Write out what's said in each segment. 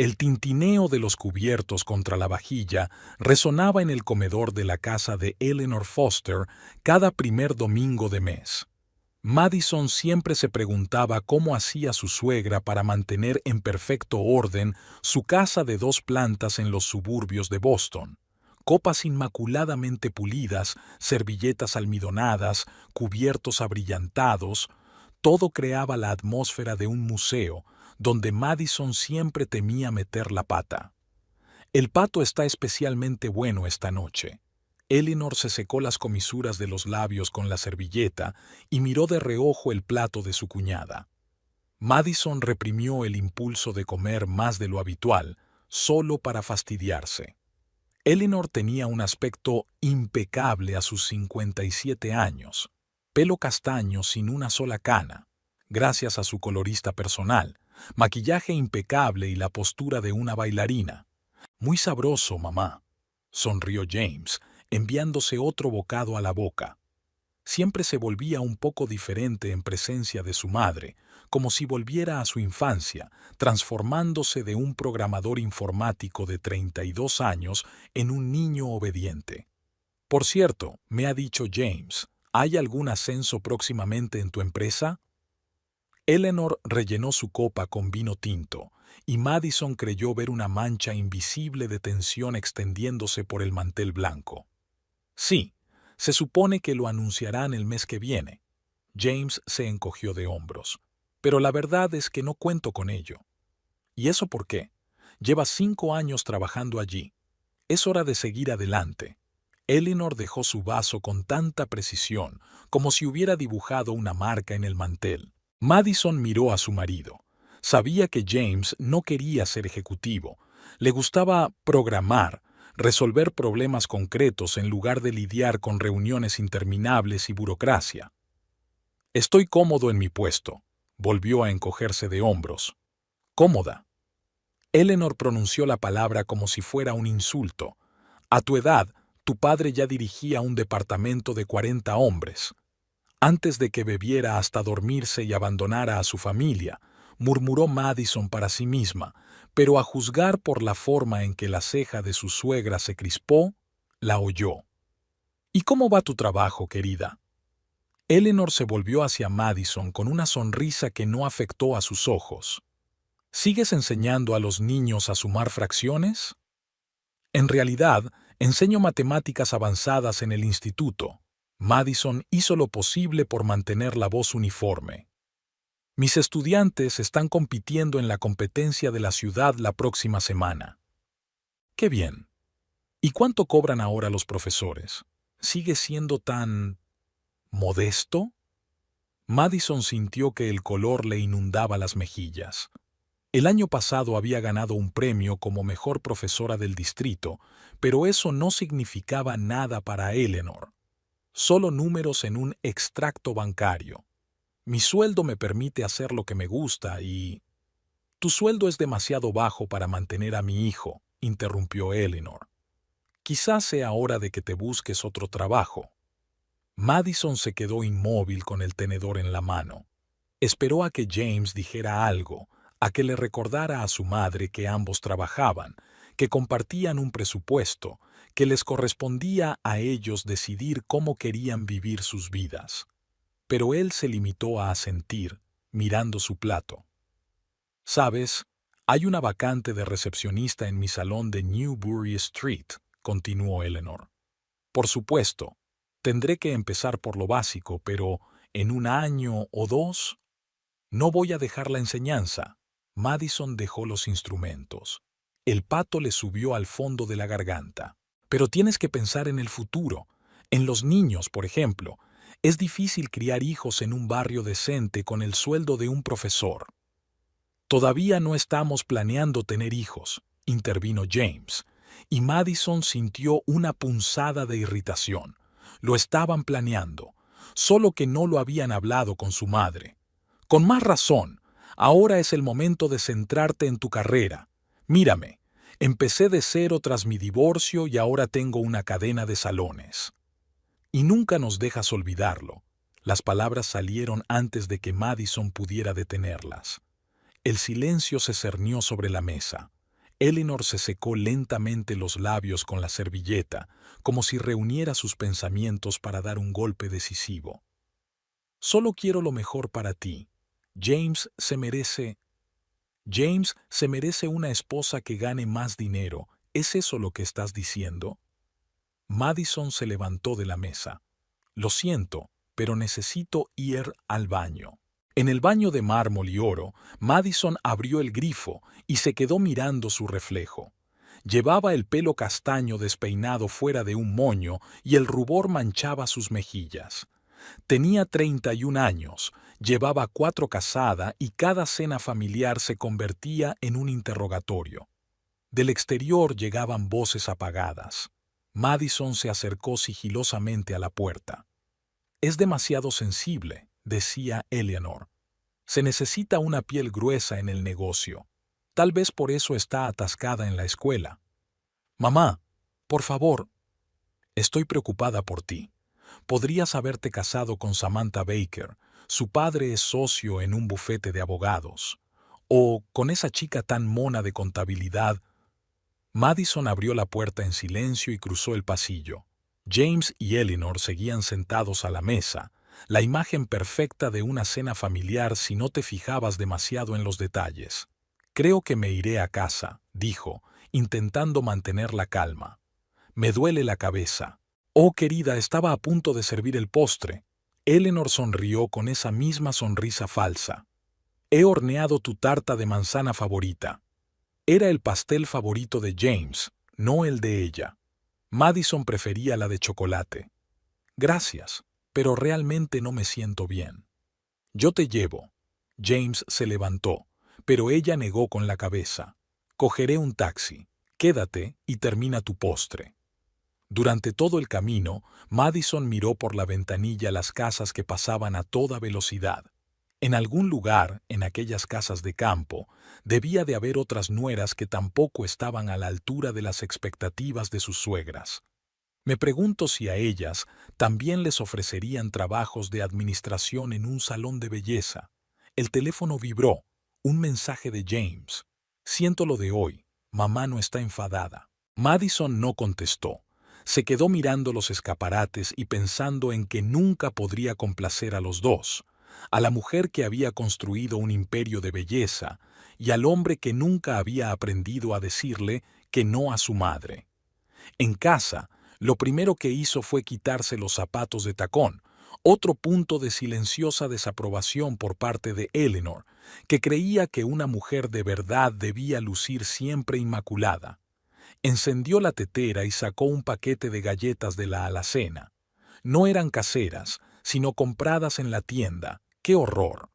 El tintineo de los cubiertos contra la vajilla resonaba en el comedor de la casa de Eleanor Foster cada primer domingo de mes. Madison siempre se preguntaba cómo hacía su suegra para mantener en perfecto orden su casa de 2 plantas en los suburbios de Boston. Copas inmaculadamente pulidas, servilletas almidonadas, cubiertos abrillantados, todo creaba la atmósfera de un museo, donde Madison siempre temía meter la pata. El pato está especialmente bueno esta noche. Eleanor se secó las comisuras de los labios con la servilleta y miró de reojo el plato de su cuñada. Madison reprimió el impulso de comer más de lo habitual, solo para fastidiarse. Eleanor tenía un aspecto impecable a sus 57 años, pelo castaño sin una sola cana, gracias a su colorista personal, maquillaje impecable y la postura de una bailarina. Muy sabroso, mamá, sonrió James, enviándose otro bocado a la boca. Siempre se volvía un poco diferente en presencia de su madre, como si volviera a su infancia, transformándose de un programador informático de 32 años en un niño obediente. Por cierto, me ha dicho James, ¿hay algún ascenso próximamente en tu empresa? Eleanor rellenó su copa con vino tinto, y Madison creyó ver una mancha invisible de tensión extendiéndose por el mantel blanco. Sí, se supone que lo anunciarán el mes que viene. James se encogió de hombros. Pero la verdad es que no cuento con ello. ¿Y eso por qué? Lleva 5 años trabajando allí. Es hora de seguir adelante. Eleanor dejó su vaso con tanta precisión, como si hubiera dibujado una marca en el mantel. Madison miró a su marido. Sabía que James no quería ser ejecutivo. Le gustaba programar, resolver problemas concretos en lugar de lidiar con reuniones interminables y burocracia. Estoy cómodo en mi puesto. Volvió a encogerse de hombros. Cómoda. Eleanor pronunció la palabra como si fuera un insulto. A tu edad, tu padre ya dirigía un departamento de 40 hombres. Antes de que bebiera hasta dormirse y abandonara a su familia, murmuró Madison para sí misma, pero a juzgar por la forma en que la ceja de su suegra se crispó, la oyó. ¿Y cómo va tu trabajo, querida? Eleanor se volvió hacia Madison con una sonrisa que no afectó a sus ojos. ¿Sigues enseñando a los niños a sumar fracciones? En realidad, enseño matemáticas avanzadas en el instituto. Madison hizo lo posible por mantener la voz uniforme. Mis estudiantes están compitiendo en la competencia de la ciudad la próxima semana. ¡Qué bien! ¿Y cuánto cobran ahora los profesores? ¿Sigue siendo tan modesto? Madison sintió que el color le inundaba las mejillas. El año pasado había ganado un premio como mejor profesora del distrito, pero eso no significaba nada para Eleanor. Solo números en un extracto bancario. Mi sueldo me permite hacer lo que me gusta y... Tu sueldo es demasiado bajo para mantener a mi hijo, interrumpió Eleanor. Quizás sea hora de que te busques otro trabajo. Madison se quedó inmóvil con el tenedor en la mano. Esperó a que James dijera algo, a que le recordara a su madre que ambos trabajaban, que compartían un presupuesto, que les correspondía a ellos decidir cómo querían vivir sus vidas. Pero él se limitó a asentir, mirando su plato. «¿Sabes? Hay una vacante de recepcionista en mi salón de Newbury Street», continuó Eleanor. «Por supuesto, tendré que empezar por lo básico, pero en 1 año o 2, no voy a dejar la enseñanza». Madison dejó los instrumentos. El pato le subió al fondo de la garganta. «Pero tienes que pensar en el futuro, en los niños, por ejemplo. Es difícil criar hijos en un barrio decente con el sueldo de un profesor». «Todavía no estamos planeando tener hijos», intervino James, y Madison sintió una punzada de irritación. Lo estaban planeando, solo que no lo habían hablado con su madre. «Con más razón, ahora es el momento de centrarte en tu carrera. Mírame, empecé de cero tras mi divorcio y ahora tengo una cadena de salones. Y nunca nos dejas olvidarlo». Las palabras salieron antes de que Madison pudiera detenerlas. El silencio se cernió sobre la mesa. Eleanor se secó lentamente los labios con la servilleta, como si reuniera sus pensamientos para dar un golpe decisivo. Solo quiero lo mejor para ti. James se merece... James se merece una esposa que gane más dinero. ¿Es eso lo que estás diciendo? Madison se levantó de la mesa. Lo siento, pero necesito ir al baño. En el baño de mármol y oro, Madison abrió el grifo y se quedó mirando su reflejo. Llevaba el pelo castaño despeinado fuera de un moño y el rubor manchaba sus mejillas. Tenía 31 años, llevaba 4 casada y cada cena familiar se convertía en un interrogatorio. Del exterior llegaban voces apagadas. Madison se acercó sigilosamente a la puerta. «Es demasiado sensible», decía Eleanor. «Se necesita una piel gruesa en el negocio. Tal vez por eso está atascada en la escuela». «Mamá, por favor, estoy preocupada por ti. Podrías haberte casado con Samantha Baker. Su padre es socio en un bufete de abogados. O con esa chica tan mona de contabilidad». Madison abrió la puerta en silencio y cruzó el pasillo. James y Eleanor seguían sentados a la mesa, la imagen perfecta de una cena familiar si no te fijabas demasiado en los detalles. «Creo que me iré a casa», dijo, intentando mantener la calma. «Me duele la cabeza». «Oh, querida, estaba a punto de servir el postre». Eleanor sonrió con esa misma sonrisa falsa. «He horneado tu tarta de manzana favorita». Era el pastel favorito de James, no el de ella. Madison prefería la de chocolate. «Gracias, pero realmente no me siento bien». «Yo te llevo». James se levantó, pero ella negó con la cabeza. «Cogeré un taxi. Quédate y termina tu postre». Durante todo el camino, Madison miró por la ventanilla las casas que pasaban a toda velocidad. En algún lugar, en aquellas casas de campo, debía de haber otras nueras que tampoco estaban a la altura de las expectativas de sus suegras. Me pregunto si a ellas también les ofrecerían trabajos de administración en un salón de belleza. El teléfono vibró. Un mensaje de James. «Siento lo de hoy. Mamá no está enfadada». Madison no contestó. Se quedó mirando los escaparates y pensando en que nunca podría complacer a los dos, a la mujer que había construido un imperio de belleza y al hombre que nunca había aprendido a decirle que no a su madre. En casa, lo primero que hizo fue quitarse los zapatos de tacón, otro punto de silenciosa desaprobación por parte de Eleanor, que creía que una mujer de verdad debía lucir siempre inmaculada. Encendió la tetera y sacó un paquete de galletas de la alacena. No eran caseras, sino compradas en la tienda. ¡Qué horror!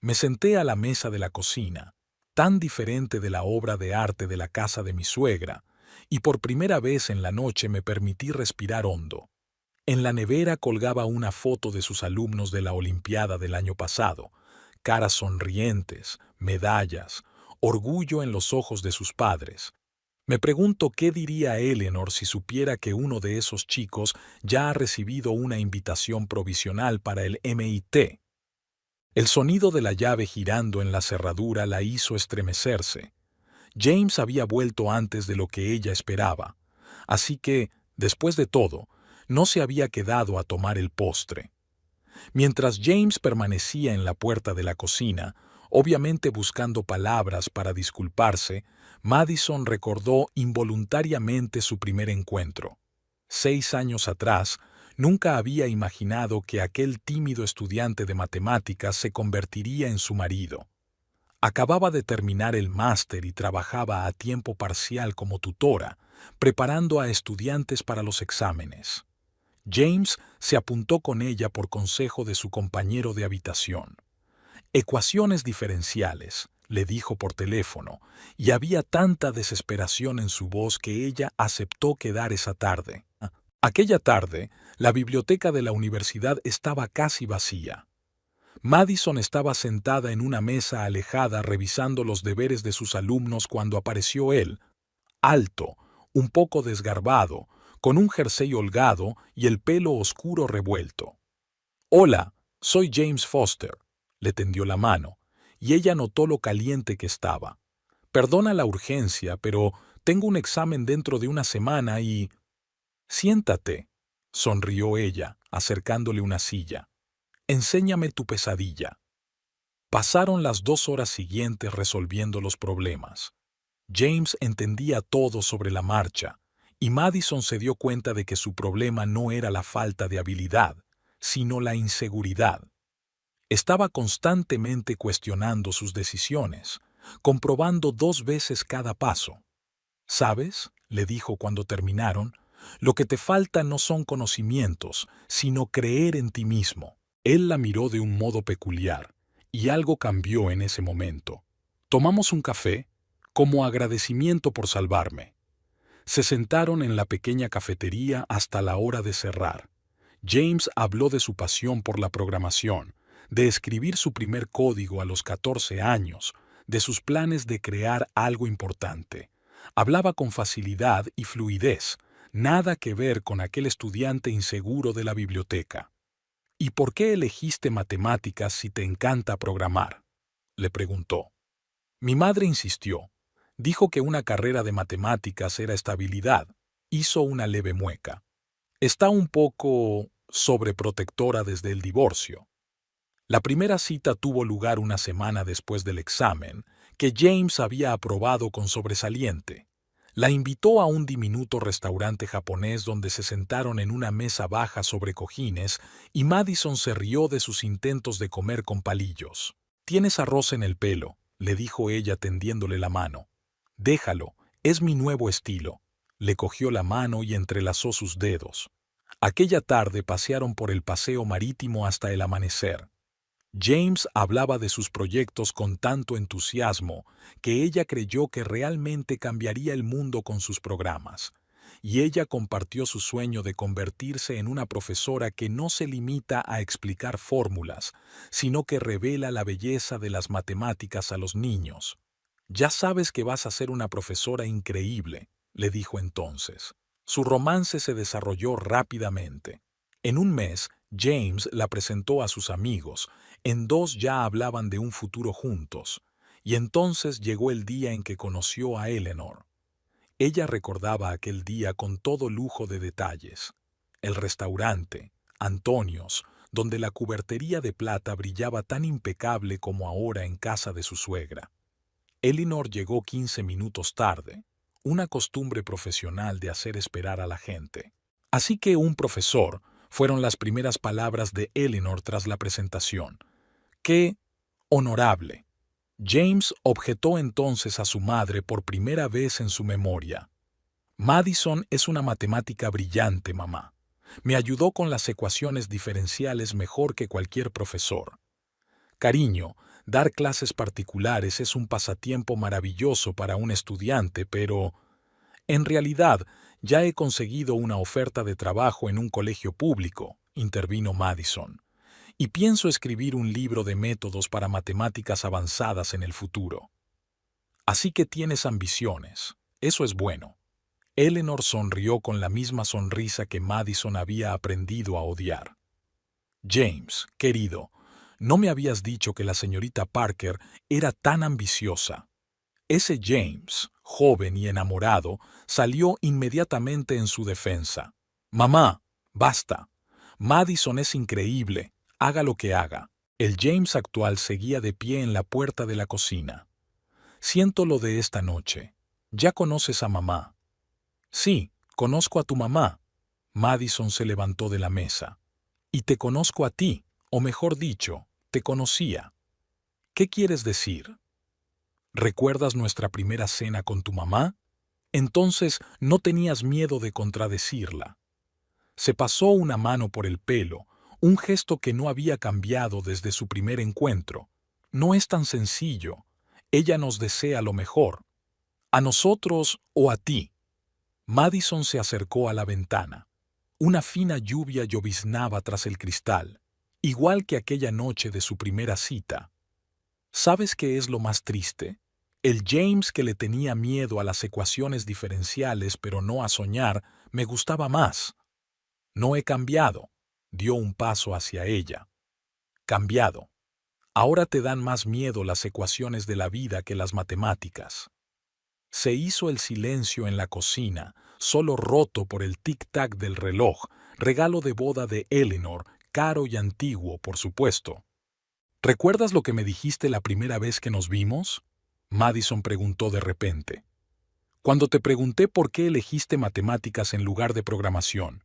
Me senté a la mesa de la cocina, tan diferente de la obra de arte de la casa de mi suegra, y por primera vez en la noche me permití respirar hondo. En la nevera colgaba una foto de sus alumnos de la Olimpiada del año pasado, caras sonrientes, medallas, orgullo en los ojos de sus padres. Me pregunto qué diría Eleanor si supiera que uno de esos chicos ya ha recibido una invitación provisional para el MIT. El sonido de la llave girando en la cerradura la hizo estremecerse. James había vuelto antes de lo que ella esperaba, así que, después de todo, no se había quedado a tomar el postre. Mientras James permanecía en la puerta de la cocina, obviamente buscando palabras para disculparse, Madison recordó involuntariamente su primer encuentro. 6 años atrás, nunca había imaginado que aquel tímido estudiante de matemáticas se convertiría en su marido. Acababa de terminar el máster y trabajaba a tiempo parcial como tutora, preparando a estudiantes para los exámenes. James se apuntó con ella por consejo de su compañero de habitación. «Ecuaciones diferenciales», le dijo por teléfono, y había tanta desesperación en su voz que ella aceptó quedar esa tarde. Aquella tarde, la biblioteca de la universidad estaba casi vacía. Madison estaba sentada en una mesa alejada revisando los deberes de sus alumnos cuando apareció él, alto, un poco desgarbado, con un jersey holgado y el pelo oscuro revuelto. «Hola, soy James Foster», le tendió la mano, y ella notó lo caliente que estaba. Perdona la urgencia, pero tengo un examen dentro de una semana y... Siéntate, sonrió ella, acercándole una silla. Enséñame tu pesadilla. Pasaron las 2 horas siguientes resolviendo los problemas. James entendía todo sobre la marcha, y Madison se dio cuenta de que su problema no era la falta de habilidad, sino la inseguridad. Estaba constantemente cuestionando sus decisiones, comprobando 2 veces cada paso. ¿Sabes?, le dijo cuando terminaron, lo que te falta no son conocimientos, sino creer en ti mismo. Él la miró de un modo peculiar, y algo cambió en ese momento. Tomamos un café, como agradecimiento por salvarme. Se sentaron en la pequeña cafetería hasta la hora de cerrar. James habló de su pasión por la programación, de escribir su primer código a los 14 años, de sus planes de crear algo importante. Hablaba con facilidad y fluidez, nada que ver con aquel estudiante inseguro de la biblioteca. ¿Y por qué elegiste matemáticas si te encanta programar?, le preguntó. Mi madre insistió. Dijo que una carrera de matemáticas era estabilidad. Hizo una leve mueca. Está un poco sobreprotectora desde el divorcio. La primera cita tuvo lugar una semana después del examen, que James había aprobado con sobresaliente. La invitó a un diminuto restaurante japonés donde se sentaron en una mesa baja sobre cojines y Madison se rió de sus intentos de comer con palillos. «Tienes arroz en el pelo», le dijo ella tendiéndole la mano. «Déjalo, es mi nuevo estilo». Le cogió la mano y entrelazó sus dedos. Aquella tarde pasearon por el paseo marítimo hasta el amanecer. James hablaba de sus proyectos con tanto entusiasmo que ella creyó que realmente cambiaría el mundo con sus programas, y ella compartió su sueño de convertirse en una profesora que no se limita a explicar fórmulas, sino que revela la belleza de las matemáticas a los niños. «Ya sabes que vas a ser una profesora increíble», le dijo entonces. Su romance se desarrolló rápidamente. En un mes, James la presentó a sus amigos, en 2 ya hablaban de un futuro juntos, y entonces llegó el día en que conoció a Eleanor. Ella recordaba aquel día con todo lujo de detalles. El restaurante, Antonios, donde la cubertería de plata brillaba tan impecable como ahora en casa de su suegra. Eleanor llegó 15 minutos tarde, una costumbre profesional de hacer esperar a la gente. Así que un profesor, fueron las primeras palabras de Eleanor tras la presentación. ¡Qué honorable! James objetó entonces a su madre por primera vez en su memoria. Madison es una matemática brillante, mamá. Me ayudó con las ecuaciones diferenciales mejor que cualquier profesor. Cariño, dar clases particulares es un pasatiempo maravilloso para un estudiante, pero... En realidad, ya he conseguido una oferta de trabajo en un colegio público, intervino Madison, y pienso escribir un libro de métodos para matemáticas avanzadas en el futuro. Así que tienes ambiciones. Eso es bueno. Eleanor sonrió con la misma sonrisa que Madison había aprendido a odiar. James, querido, no me habías dicho que la señorita Parker era tan ambiciosa. Ese James, joven y enamorado, salió inmediatamente en su defensa. «Mamá, basta. Madison es increíble, haga lo que haga». El James actual seguía de pie en la puerta de la cocina. «Siento lo de esta noche. ¿Ya conoces a mamá?» «Sí, conozco a tu mamá». Madison se levantó de la mesa. «Y te conozco a ti, o mejor dicho, te conocía». «¿Qué quieres decir?» ¿Recuerdas nuestra primera cena con tu mamá? Entonces no tenías miedo de contradecirla. Se pasó una mano por el pelo, un gesto que no había cambiado desde su primer encuentro. No es tan sencillo. Ella nos desea lo mejor. ¿A nosotros o a ti? Madison se acercó a la ventana. Una fina lluvia lloviznaba tras el cristal, igual que aquella noche de su primera cita. ¿Sabes qué es lo más triste? El James que le tenía miedo a las ecuaciones diferenciales pero no a soñar, me gustaba más. No he cambiado. Dio un paso hacia ella. Cambiado. Ahora te dan más miedo las ecuaciones de la vida que las matemáticas. Se hizo el silencio en la cocina, solo roto por el tic-tac del reloj, regalo de boda de Eleanor, caro y antiguo, por supuesto. ¿Recuerdas lo que me dijiste la primera vez que nos vimos? Madison preguntó de repente. Cuando te pregunté por qué elegiste matemáticas en lugar de programación.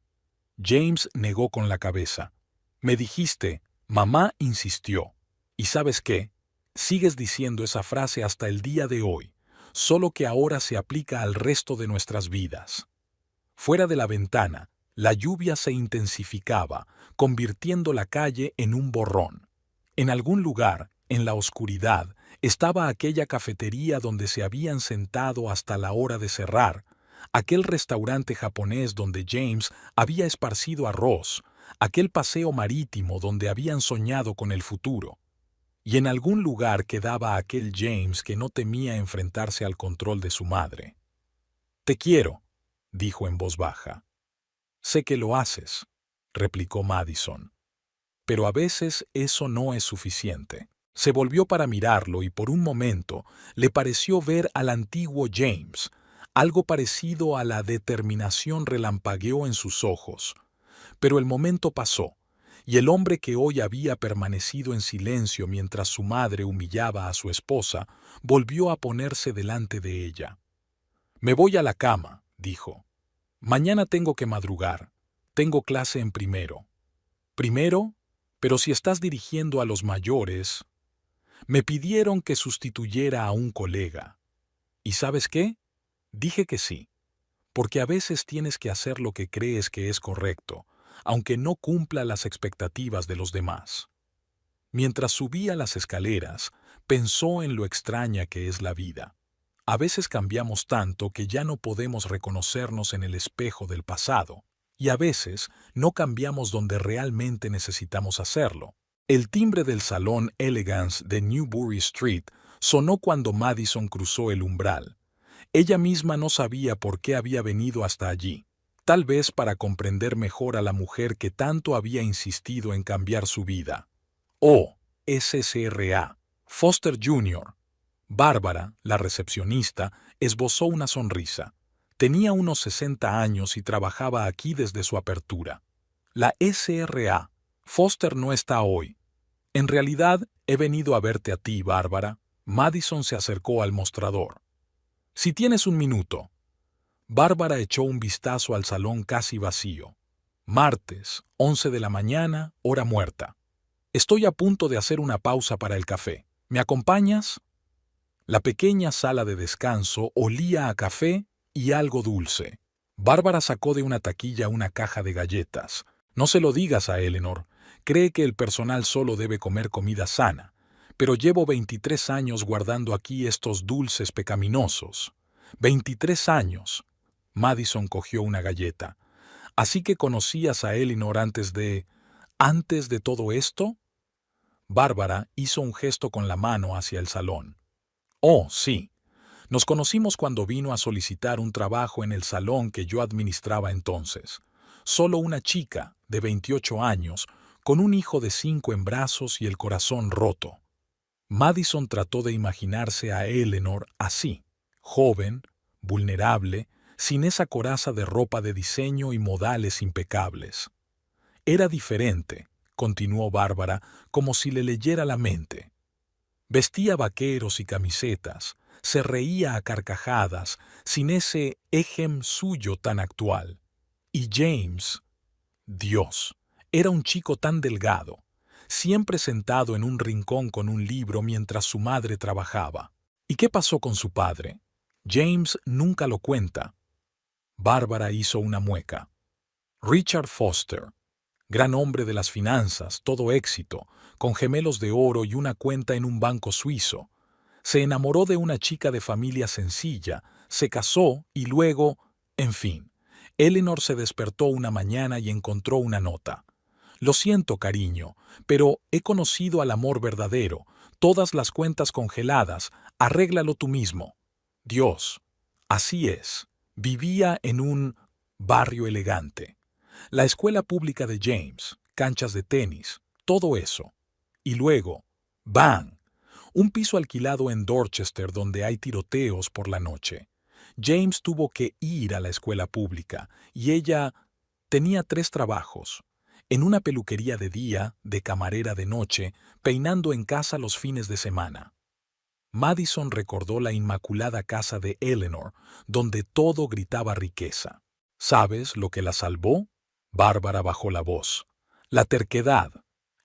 James negó con la cabeza. Me dijiste, mamá insistió. ¿Y sabes qué? Sigues diciendo esa frase hasta el día de hoy, solo que ahora se aplica al resto de nuestras vidas. Fuera de la ventana, la lluvia se intensificaba, convirtiendo la calle en un borrón. En algún lugar, en la oscuridad, estaba aquella cafetería donde se habían sentado hasta la hora de cerrar, aquel restaurante japonés donde James había esparcido arroz, aquel paseo marítimo donde habían soñado con el futuro. Y en algún lugar quedaba aquel James que no temía enfrentarse al control de su madre. «Te quiero», dijo en voz baja. «Sé que lo haces», replicó Madison. «Pero a veces eso no es suficiente». Se volvió para mirarlo y por un momento le pareció ver al antiguo James. Algo parecido a la determinación relampagueó en sus ojos. Pero el momento pasó, y el hombre que hoy había permanecido en silencio mientras su madre humillaba a su esposa, volvió a ponerse delante de ella. «Me voy a la cama», dijo. «Mañana tengo que madrugar. Tengo clase en primero». «¿Primero? Pero si estás dirigiendo a los mayores...» Me pidieron que sustituyera a un colega. ¿Y sabes qué? Dije que sí, porque a veces tienes que hacer lo que crees que es correcto, aunque no cumpla las expectativas de los demás. Mientras subía las escaleras, pensó en lo extraña que es la vida. A veces cambiamos tanto que ya no podemos reconocernos en el espejo del pasado, y a veces no cambiamos donde realmente necesitamos hacerlo. El timbre del salón Elegance de Newbury Street sonó cuando Madison cruzó el umbral. Ella misma no sabía por qué había venido hasta allí, tal vez para comprender mejor a la mujer que tanto había insistido en cambiar su vida. Oh, SSRA, Foster Jr. Bárbara, la recepcionista, esbozó una sonrisa. Tenía unos 60 años y trabajaba aquí desde su apertura. La SRA, Foster no está hoy. En realidad, he venido a verte a ti, Bárbara. Madison se acercó al mostrador. Si tienes un minuto. Bárbara echó un vistazo al salón casi vacío. Martes, 11 de la mañana, hora muerta. Estoy a punto de hacer una pausa para el café. ¿Me acompañas? La pequeña sala de descanso olía a café y algo dulce. Bárbara sacó de una taquilla una caja de galletas. No se lo digas a Eleanor. Cree que el personal solo debe comer comida sana, pero llevo 23 años guardando aquí estos dulces pecaminosos. 23 años. Madison cogió una galleta. ¿Así que conocías a Eleanor antes de todo esto? Bárbara hizo un gesto con la mano hacia el salón. Oh, sí. Nos conocimos cuando vino a solicitar un trabajo en el salón que yo administraba entonces. Solo una chica, de 28 años, con un hijo de 5 en brazos y el corazón roto. Madison trató de imaginarse a Eleanor así, joven, vulnerable, sin esa coraza de ropa de diseño y modales impecables. Era diferente, continuó Bárbara, como si le leyera la mente. Vestía vaqueros y camisetas, se reía a carcajadas, sin ese ejem suyo tan actual. Y James, Dios, era un chico tan delgado, siempre sentado en un rincón con un libro mientras su madre trabajaba. ¿Y qué pasó con su padre? James nunca lo cuenta. Bárbara hizo una mueca. Richard Foster, gran hombre de las finanzas, todo éxito, con gemelos de oro y una cuenta en un banco suizo. Se enamoró de una chica de familia sencilla, se casó y luego, en fin, Eleanor se despertó una mañana y encontró una nota. Lo siento, cariño, pero he conocido al amor verdadero, todas las cuentas congeladas, arréglalo tú mismo. Dios, así es, vivía en un barrio elegante. La escuela pública de James, canchas de tenis, todo eso. Y luego, ¡bang! Un piso alquilado en Dorchester donde hay tiroteos por la noche. James tuvo que ir a la escuela pública y ella tenía 3 trabajos. En una peluquería de día, de camarera de noche, peinando en casa los fines de semana. Madison recordó la inmaculada casa de Eleanor, donde todo gritaba riqueza. ¿Sabes lo que la salvó? Bárbara bajó la voz. La terquedad,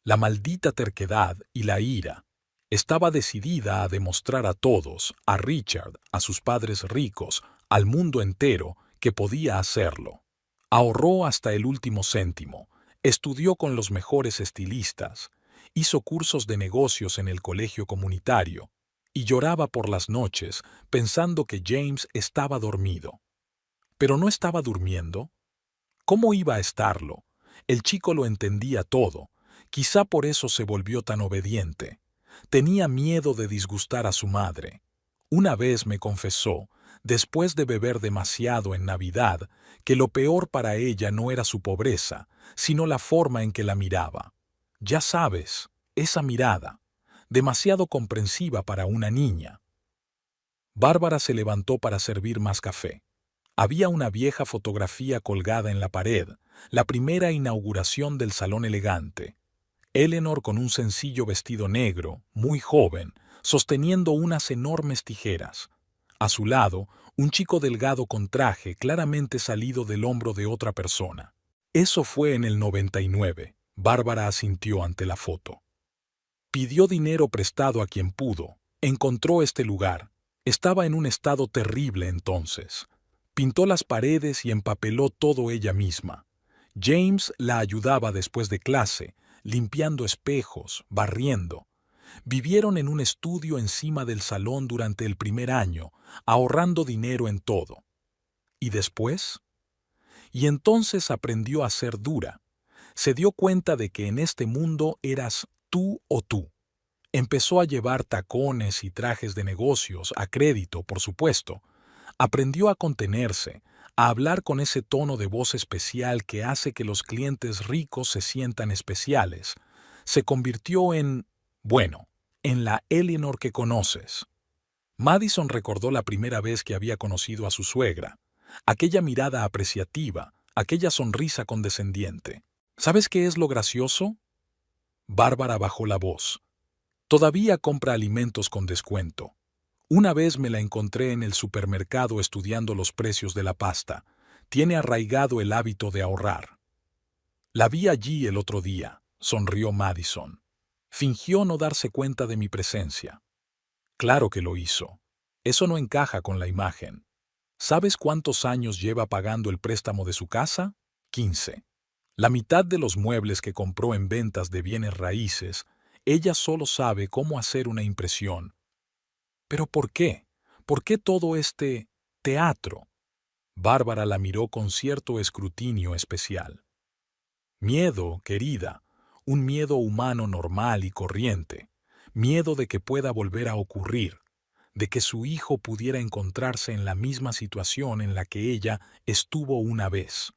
la maldita terquedad y la ira. Estaba decidida a demostrar a todos, a Richard, a sus padres ricos, al mundo entero, que podía hacerlo. Ahorró hasta el último céntimo, estudió con los mejores estilistas, hizo cursos de negocios en el colegio comunitario, y lloraba por las noches pensando que James estaba dormido. Pero no estaba durmiendo. ¿Cómo iba a estarlo? El chico lo entendía todo. Quizá por eso se volvió tan obediente. Tenía miedo de disgustar a su madre. Una vez me confesó, después de beber demasiado en Navidad, que lo peor para ella no era su pobreza, sino la forma en que la miraba. Ya sabes, esa mirada, demasiado comprensiva para una niña. Bárbara se levantó para servir más café. Había una vieja fotografía colgada en la pared, la primera inauguración del salón elegante. Eleanor con un sencillo vestido negro, muy joven, sosteniendo unas enormes tijeras. A su lado, un chico delgado con traje claramente salido del hombro de otra persona. Eso fue en el 99. Bárbara asintió ante la foto. Pidió dinero prestado a quien pudo. Encontró este lugar. Estaba en un estado terrible entonces. Pintó las paredes y empapeló todo ella misma. James la ayudaba después de clase, limpiando espejos, barriendo. Vivieron en un estudio encima del salón durante el primer año, ahorrando dinero en todo. ¿Y después? Y entonces aprendió a ser dura. Se dio cuenta de que en este mundo eras tú o tú. Empezó a llevar tacones y trajes de negocios, a crédito, por supuesto. Aprendió a contenerse, a hablar con ese tono de voz especial que hace que los clientes ricos se sientan especiales. Se convirtió bueno, en la Eleanor que conoces. Madison recordó la primera vez que había conocido a su suegra, aquella mirada apreciativa, aquella sonrisa condescendiente. ¿Sabes qué es lo gracioso? Bárbara bajó la voz. Todavía compra alimentos con descuento. Una vez me la encontré en el supermercado estudiando los precios de la pasta. Tiene arraigado el hábito de ahorrar. La vi allí el otro día, sonrió Madison. Fingió no darse cuenta de mi presencia. Claro que lo hizo. Eso no encaja con la imagen. ¿Sabes cuántos años lleva pagando el préstamo de su casa? 15. La mitad de los muebles que compró en ventas de bienes raíces, ella solo sabe cómo hacer una impresión. ¿Pero por qué? ¿Por qué todo este teatro? Bárbara la miró con cierto escrutinio especial. Miedo, querida, un miedo humano normal y corriente. Miedo de que pueda volver a ocurrir, de que su hijo pudiera encontrarse en la misma situación en la que ella estuvo una vez.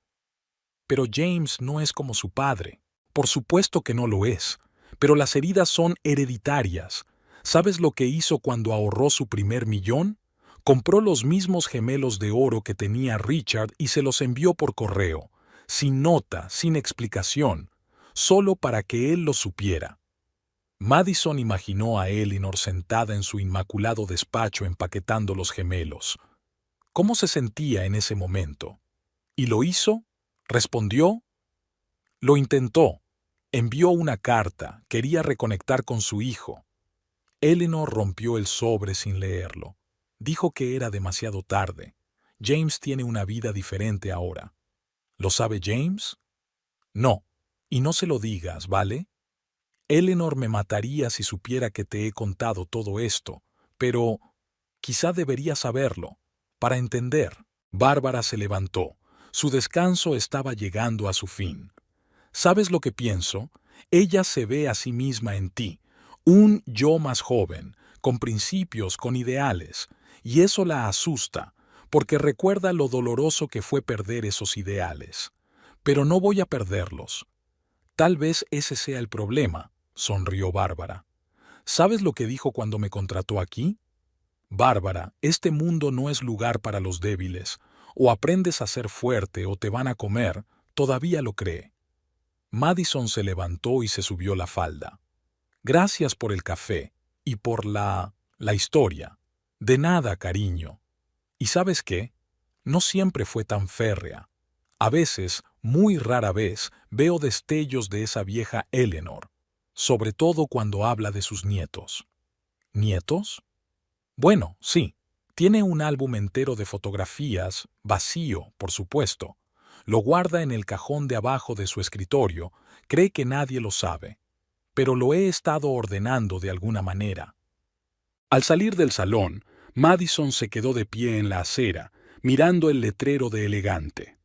Pero James no es como su padre. Por supuesto que no lo es, pero las heridas son hereditarias. ¿Sabes lo que hizo cuando ahorró su primer millón? Compró los mismos gemelos de oro que tenía Richard y se los envió por correo, sin nota, sin explicación, solo para que él lo supiera. Madison imaginó a Eleanor sentada en su inmaculado despacho empaquetando los gemelos. ¿Cómo se sentía en ese momento? ¿Y lo hizo? ¿Respondió? Lo intentó. Envió una carta, quería reconectar con su hijo. Eleanor rompió el sobre sin leerlo. Dijo que era demasiado tarde. James tiene una vida diferente ahora. ¿Lo sabe James? No. Y no se lo digas, ¿vale? Eleanor me mataría si supiera que te he contado todo esto, pero quizá debería saberlo, para entender. Bárbara se levantó. Su descanso estaba llegando a su fin. ¿Sabes lo que pienso? Ella se ve a sí misma en ti, un yo más joven, con principios, con ideales, y eso la asusta, porque recuerda lo doloroso que fue perder esos ideales. Pero no voy a perderlos. Tal vez ese sea el problema, sonrió Bárbara. ¿Sabes lo que dijo cuando me contrató aquí? Bárbara, este mundo no es lugar para los débiles. O aprendes a ser fuerte o te van a comer, todavía lo cree. Madison se levantó y se subió la falda. Gracias por el café y por la historia. De nada, cariño. ¿Y sabes qué? No siempre fue tan férrea. A veces, muy rara vez, veo destellos de esa vieja Eleanor, sobre todo cuando habla de sus nietos. ¿Nietos? Bueno, sí. Tiene un álbum entero de fotografías, vacío, por supuesto. Lo guarda en el cajón de abajo de su escritorio, cree que nadie lo sabe. Pero lo he estado ordenando de alguna manera. Al salir del salón, Madison se quedó de pie en la acera, mirando el letrero de elegante.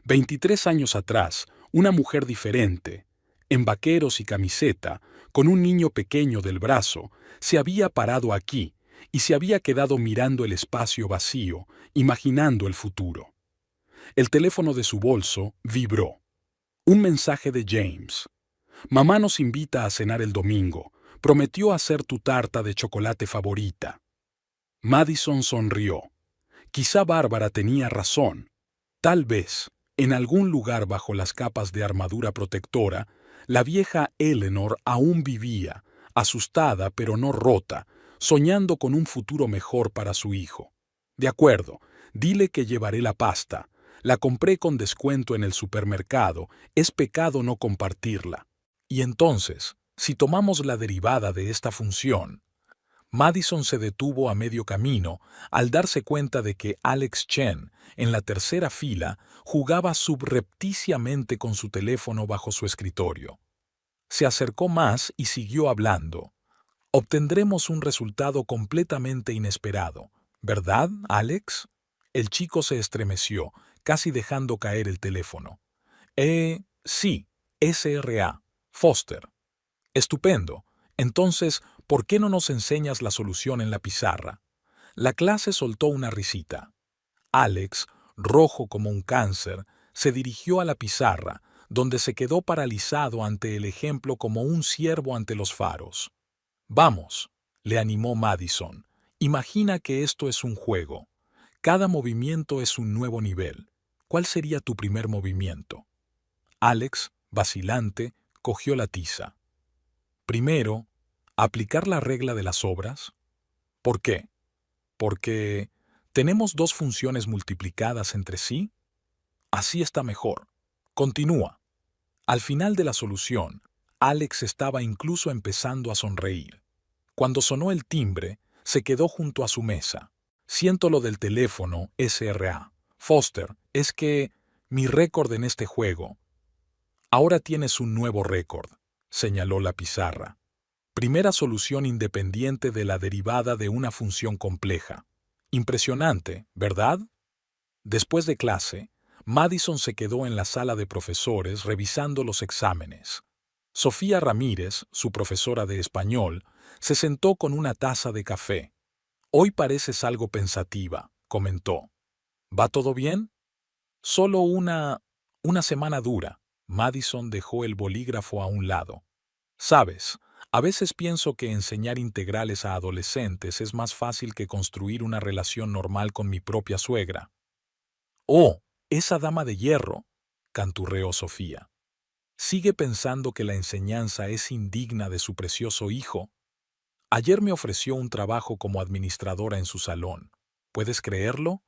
23 años atrás, una mujer diferente, en vaqueros y camiseta, con un niño pequeño del brazo, se había parado aquí y se había quedado mirando el espacio vacío, imaginando el futuro. El teléfono de su bolso vibró. Un mensaje de James. Mamá nos invita a cenar el domingo. Prometió hacer tu tarta de chocolate favorita. Madison sonrió. Quizá Bárbara tenía razón. Tal vez, en algún lugar bajo las capas de armadura protectora, la vieja Eleanor aún vivía, asustada pero no rota, soñando con un futuro mejor para su hijo. De acuerdo, dile que llevaré la pasta. La compré con descuento en el supermercado, es pecado no compartirla. Y entonces, si tomamos la derivada de esta función, Madison se detuvo a medio camino al darse cuenta de que Alex Chen, en la tercera fila, jugaba subrepticiamente con su teléfono bajo su escritorio. Se acercó más y siguió hablando. Obtendremos un resultado completamente inesperado, ¿verdad, Alex? El chico se estremeció, casi dejando caer el teléfono. Sí, SRA, Foster. Estupendo. Entonces, ¿por qué no nos enseñas la solución en la pizarra? La clase soltó una risita. Alex, rojo como un cáncer, se dirigió a la pizarra, donde se quedó paralizado ante el ejemplo como un ciervo ante los faros. Vamos, le animó Madison. Imagina que esto es un juego. Cada movimiento es un nuevo nivel. ¿Cuál sería tu primer movimiento? Alex, vacilante, cogió la tiza. Primero, aplicar la regla de las obras. ¿Por qué? Porque tenemos dos funciones multiplicadas entre sí. Así está mejor. Continúa. Al final de la solución, Alex estaba incluso empezando a sonreír. Cuando sonó el timbre, se quedó junto a su mesa. Siento lo del teléfono, SRA. Foster, es que mi récord en este juego. Ahora tienes un nuevo récord, señaló la pizarra. Primera solución independiente de la derivada de una función compleja. Impresionante, ¿verdad? Después de clase, Madison se quedó en la sala de profesores revisando los exámenes. Sofía Ramírez, su profesora de español, se sentó con una taza de café. Hoy pareces algo pensativa, comentó. ¿Va todo bien? Solo una semana dura. Madison dejó el bolígrafo a un lado. Sabes, a veces pienso que enseñar integrales a adolescentes es más fácil que construir una relación normal con mi propia suegra. Oh, esa dama de hierro, canturreó Sofía. ¿Sigue pensando que la enseñanza es indigna de su precioso hijo? Ayer me ofreció un trabajo como administradora en su salón. ¿Puedes creerlo?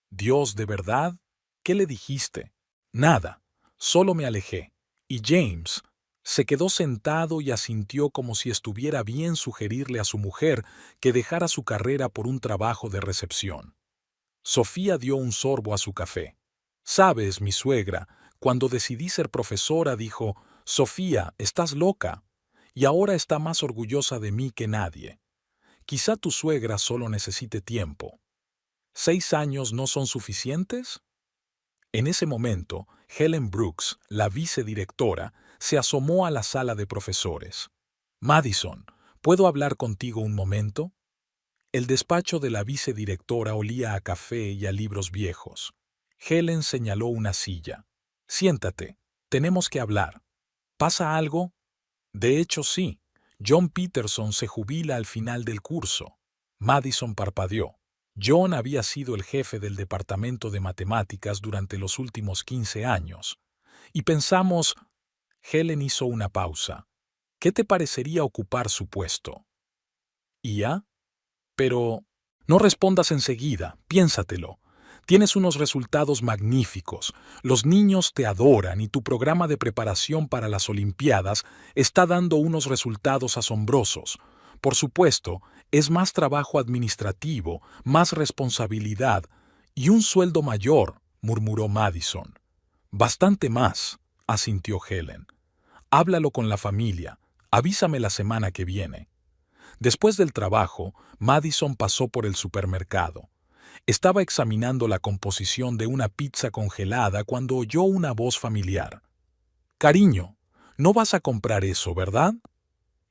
Dios, ¿de verdad? ¿Qué le dijiste? Nada, solo me alejé. Y James se quedó sentado y asintió como si estuviera bien sugerirle a su mujer que dejara su carrera por un trabajo de recepción. Sofía dio un sorbo a su café. Sabes, mi suegra, cuando decidí ser profesora dijo, Sofía, estás loca. Y ahora está más orgullosa de mí que nadie. Quizá tu suegra solo necesite tiempo. ¿6 años no son suficientes? En ese momento, Helen Brooks, la vicedirectora, se asomó a la sala de profesores. Madison, ¿puedo hablar contigo un momento? El despacho de la vicedirectora olía a café y a libros viejos. Helen señaló una silla. Siéntate, tenemos que hablar. ¿Pasa algo? De hecho, sí. John Peterson se jubila al final del curso. Madison parpadeó. John había sido el jefe del departamento de matemáticas durante los últimos 15 años. Y pensamos, Helen hizo una pausa. ¿Qué te parecería ocupar su puesto? ¿Ya? Pero no respondas enseguida, piénsatelo. Tienes unos resultados magníficos, los niños te adoran y tu programa de preparación para las Olimpiadas está dando unos resultados asombrosos. Por supuesto, es más trabajo administrativo, más responsabilidad y un sueldo mayor, murmuró Madison. Bastante más, asintió Helen. Háblalo con la familia, avísame la semana que viene. Después del trabajo, Madison pasó por el supermercado. Estaba examinando la composición de una pizza congelada cuando oyó una voz familiar. «Cariño, no vas a comprar eso, ¿verdad?»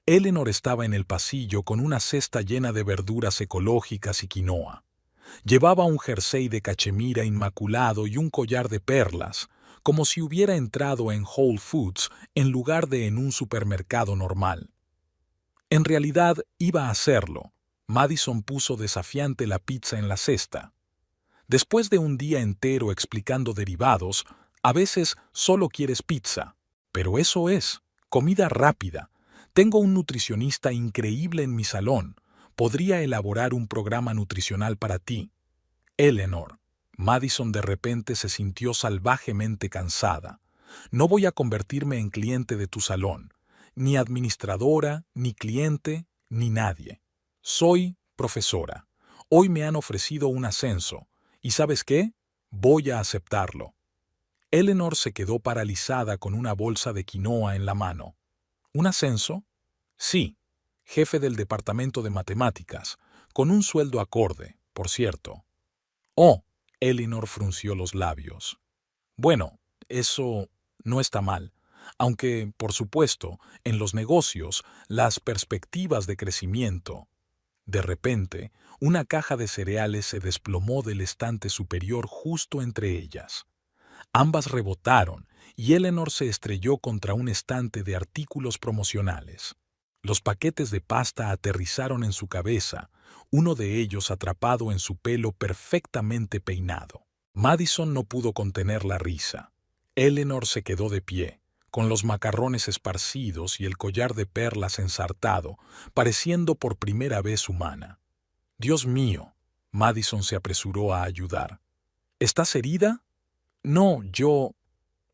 Eleanor estaba en el pasillo con una cesta llena de verduras ecológicas y quinoa. Llevaba un jersey de cachemira inmaculado y un collar de perlas, como si hubiera entrado en Whole Foods en lugar de en un supermercado normal. En realidad iba a hacerlo. Madison puso desafiante la pizza en la cesta. Después de un día entero explicando derivados, a veces solo quieres pizza. Pero eso es, comida rápida. Tengo un nutricionista increíble en mi salón. Podría elaborar un programa nutricional para ti. Eleanor. Madison de repente se sintió salvajemente cansada. No voy a convertirme en cliente de tu salón. Ni administradora, ni cliente, ni nadie. Soy profesora. Hoy me han ofrecido un ascenso. ¿Y sabes qué? Voy a aceptarlo. Eleanor se quedó paralizada con una bolsa de quinoa en la mano. ¿Un ascenso? Sí. Jefe del departamento de matemáticas, con un sueldo acorde, por cierto. Oh, Eleanor frunció los labios. Bueno, eso no está mal. Aunque, por supuesto, en los negocios, las perspectivas de crecimiento. De repente, una caja de cereales se desplomó del estante superior justo entre ellas. Ambas rebotaron y Eleanor se estrelló contra un estante de artículos promocionales. Los paquetes de pasta aterrizaron en su cabeza, uno de ellos atrapado en su pelo perfectamente peinado. Madison no pudo contener la risa. Eleanor se quedó de pie, con los macarrones esparcidos y el collar de perlas ensartado, pareciendo por primera vez humana. «Dios mío», Madison se apresuró a ayudar. «¿Estás herida?» «No, yo...»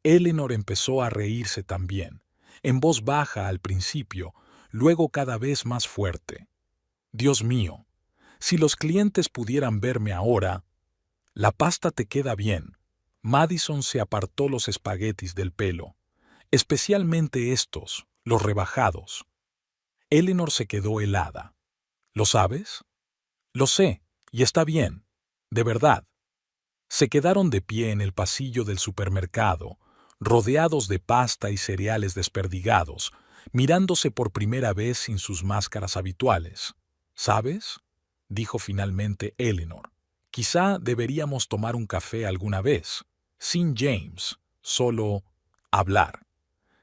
Eleanor empezó a reírse también, en voz baja al principio, luego cada vez más fuerte. «Dios mío, si los clientes pudieran verme ahora...» «La pasta te queda bien». Madison se apartó los espaguetis del pelo, especialmente estos, los rebajados. Eleanor se quedó helada. ¿Lo sabes? Lo sé, y está bien, de verdad. Se quedaron de pie en el pasillo del supermercado, rodeados de pasta y cereales desperdigados, mirándose por primera vez sin sus máscaras habituales. ¿Sabes?, dijo finalmente Eleanor. Quizá deberíamos tomar un café alguna vez, sin James, solo hablar.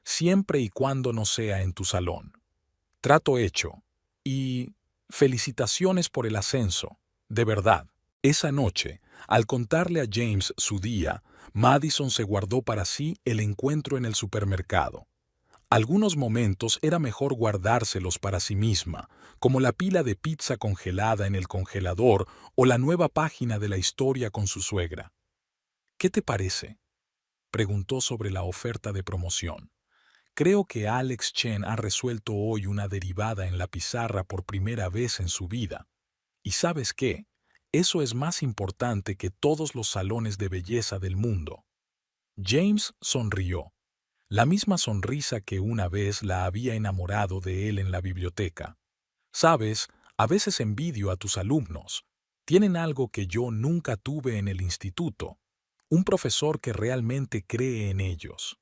Siempre y cuando no sea en tu salón. Trato hecho. Y felicitaciones por el ascenso, de verdad. Esa noche, al contarle a James su día, Madison se guardó para sí el encuentro en el supermercado. Algunos momentos era mejor guardárselos para sí misma, como la pila de pizza congelada en el congelador o la nueva página de la historia con su suegra. «¿Qué te parece?», preguntó sobre la oferta de promoción. «Creo que Alex Chen ha resuelto hoy una derivada en la pizarra por primera vez en su vida. ¿Y sabes qué? Eso es más importante que todos los salones de belleza del mundo». James sonrió, la misma sonrisa que una vez la había enamorado de él en la biblioteca. «Sabes, a veces envidio a tus alumnos. Tienen algo que yo nunca tuve en el instituto. Un profesor que realmente cree en ellos.